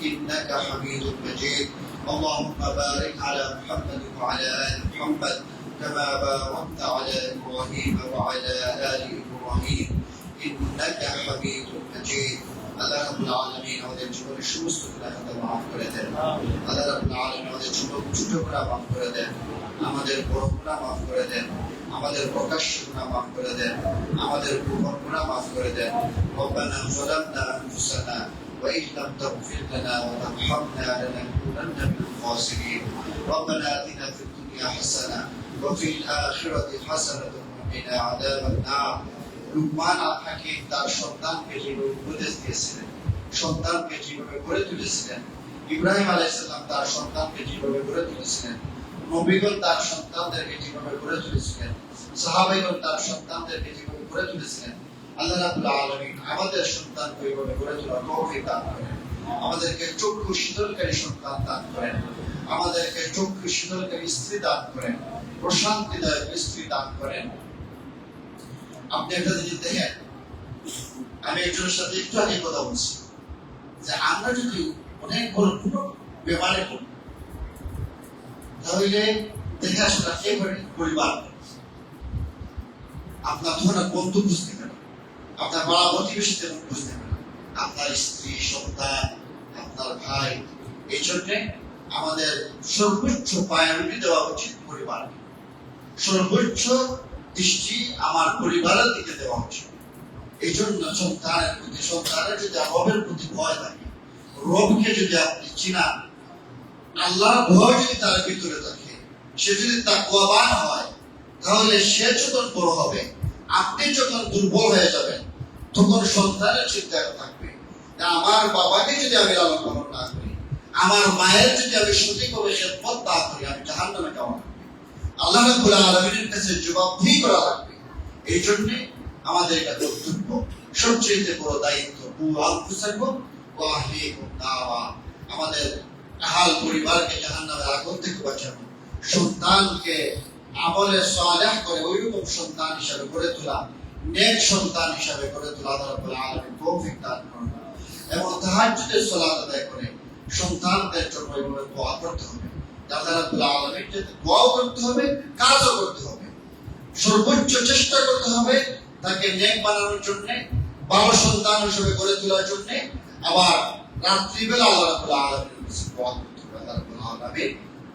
إنك حميد مجيد. اللهم بارك على محمد وعلى آل محمد كما باركت على إبراهيم وعلى آل إبراهيم إنك حميد مجيد. আল্লাহ রাব্বুল আলামিন আমাদের জীবনের সমস্ত গুনাহকে মাফ করে দেন। আল্লাহ রাব্বুল আলামিন আমাদের ছোট গুনাহ মাফ করে দেন, আমাদের বড় গুনাহ মাফ করে দেন, আমাদের প্রকাশ্য গুনাহ মাফ করে দেন, আমাদের গোপন গুনাহ মাফ করে দেন। রব্বানা যালামনা আনফুসানা ওয়া ইন লাম তাগফির লানা ওয়া তারহামনা লানাকুনান্না মিনাল খাসিরিন। রব্বানা আতিনা ফিদ দুনিয়া হাসানা ওয়া ফিল আখিরাতি হাসানাতান ওয়া কিনা আযাবান নার। লোকমান হাকিম তার সন্তানকে যেভাবে উপদেশ দিয়েছিলেন, সন্তানকে যেভাবে গড়ে তুলেছিলেন, ইব্রাহিম আলাইহিস সালাম তার সন্তানকে যেভাবে গড়ে তুলেছিলেন, নবীগণ তার সন্তানদেরকে যেভাবে গড়ে তুলেছিলেন, সাহাবাইগণ তার সন্তানদেরকে যেভাবে গড়ে তুলেছিলেন, আল্লাহ রাব্বুল আলামিন আমাদের সন্তানকে এইভাবে গড়ে তোলার তৌফিক দান করেন। আমাদেরকে চক্ষু শীতলকারী সন্তান দান করেন, আমাদেরকে চক্ষু শীতলকারী স্ত্রী দান করেন, প্রশান্তিদায়ক স্ত্রী দান করেন। আপনি একটা জিনিস দেখেন, আমি একজনের সাথে একটু আগে কথা বলছি যে আমরা যদি অনেক বড় কোনো ব্যাপারে করি তাহলে দেখাশোনা কে করে? পরিবার। আপনার ধরনের বন্ধু বুঝতে পারে, আপনার পাড়া প্রতিবেশী তেমন বুঝতে পারে, আপনার স্ত্রী, সন্তান, আপনার ভাই। এই জন্যে আমাদের সর্বোচ্চ প্রায়োরিটি দেওয়া উচিত পরিবারকে। সর্বোচ্চ দৃষ্টি আমার পরিবারের দিকে দেওয়া উচিত। এই জন্য সন্তানের যদি অভাবের প্রতি ভয় থাকে, রবকে যদি আপনি চিনান, আল্লাহর ভয় যদি তার ভিতরে থাকে, সে যদি তাকওয়াবান হয়, তাহলে সে যখন বড় হবে, আপনি যখন দুর্বল হয়ে যাবেন, তখন সন্তানের চিন্তা থাকবে আমার বাবাকে যদি আমি লালন পালন না করি, আমার মায়ের যদি আমি সঠিকভাবে খেদমত না করি, আমি জাহান্নামে কেমন থাকবে। আল্লাহ রাব্বুল আলামিনের কাছে জবাবদিহি করা লাগবে। এই জন্য আমাদের এটা কর্তব্য, সবচেয়ে বড় দায়িত্ব, আমাদের আহাল পরিবারকে জাহান্নামের আগুন থেকে বাঁচানো, সন্তানকে আমলে সালেহ করে ওইরকম সন্তান হিসাবে গড়ে তোলা, নেক সন্তান হিসাবে গড়ে তোলা আল্লাহ রাব্বুল আলামিন তৌফিক দান করুন। এবং তাহাজ্জুদের সালাত আদায় করে সন্তানদের জন্য এইভাবে দোয়া করতে হবে। আল্লাহ রাব্বুল আলামিনের কাছে দোয়াও করতে হবে, কাজও করতে হবে। সর্বোচ্চ চেষ্টা করতে হবে তাকে নেক বানানোর জন্য, ভালো সন্তান হিসেবে গড়ে তোলার জন্য। আবার রাত্রিবেলা আল্লাহ রাব্বুল আলামিনের কাছে দোয়া করতে হবে। আল্লাহ রাব্বুল আলামিন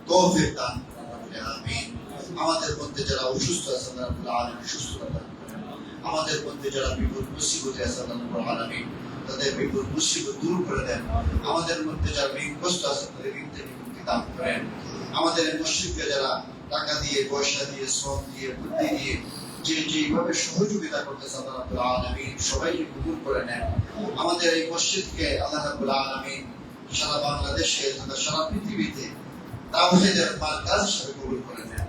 তৌফিক দান করুন। আমিন। আমাদের মধ্যে যারা অসুস্থ আছে আল্লাহ রাব্বুল আলামিন সুস্থতা দান করেন। আমাদের মধ্যে যারা বিপদ মুসিবতে আছে আল্লাহ রাব্বুল আলামিন তাদের বিপদ মুসিবত দূর করে দেন। আমাদের মধ্যে যারা ঋণগ্রস্ত আছে তাদের ঋণ থেকে মুক্তি দান করেন। আমাদের মসজিদকে যারা টাকা দিয়ে, পয়সা দিয়ে, শ্রম দিয়ে, বুদ্ধি দিয়ে যেভাবে সহযোগিতা করতেছে আল্লাহ রাব্বুল আলামিন সবাইকে কবুল করে নেন। আমাদের এই মসজিদকে আল্লাহ রাব্বুল আলামিন সারা বাংলাদেশে তথা সারা পৃথিবীতে তাওহীদের মারকাজ হিসেবে কবুল করে নেন।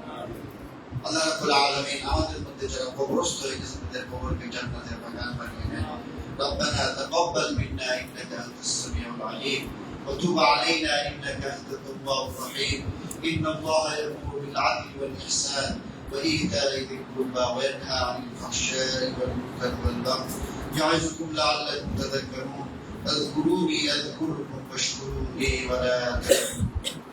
আল্লাহ রাব্বুল আলামিন আমাদের মধ্যে যারা কবরস্থ হয়ে গেছে তাদের কবরকে জান্নাতের বাগান বানিয়ে নেন। ربنا تقبل منا إنك أنت السميع العليم وتب علينا إنك أنت التواب الرحيم. إن الله يأمر بالعدل والإحسان وإيتاء ذي القربى وينهى عن الفحشاء والمنكر والبغي يعظكم لعلكم تذكرون. اذكروني أذكركم واشكروا لي ولا تكفرون.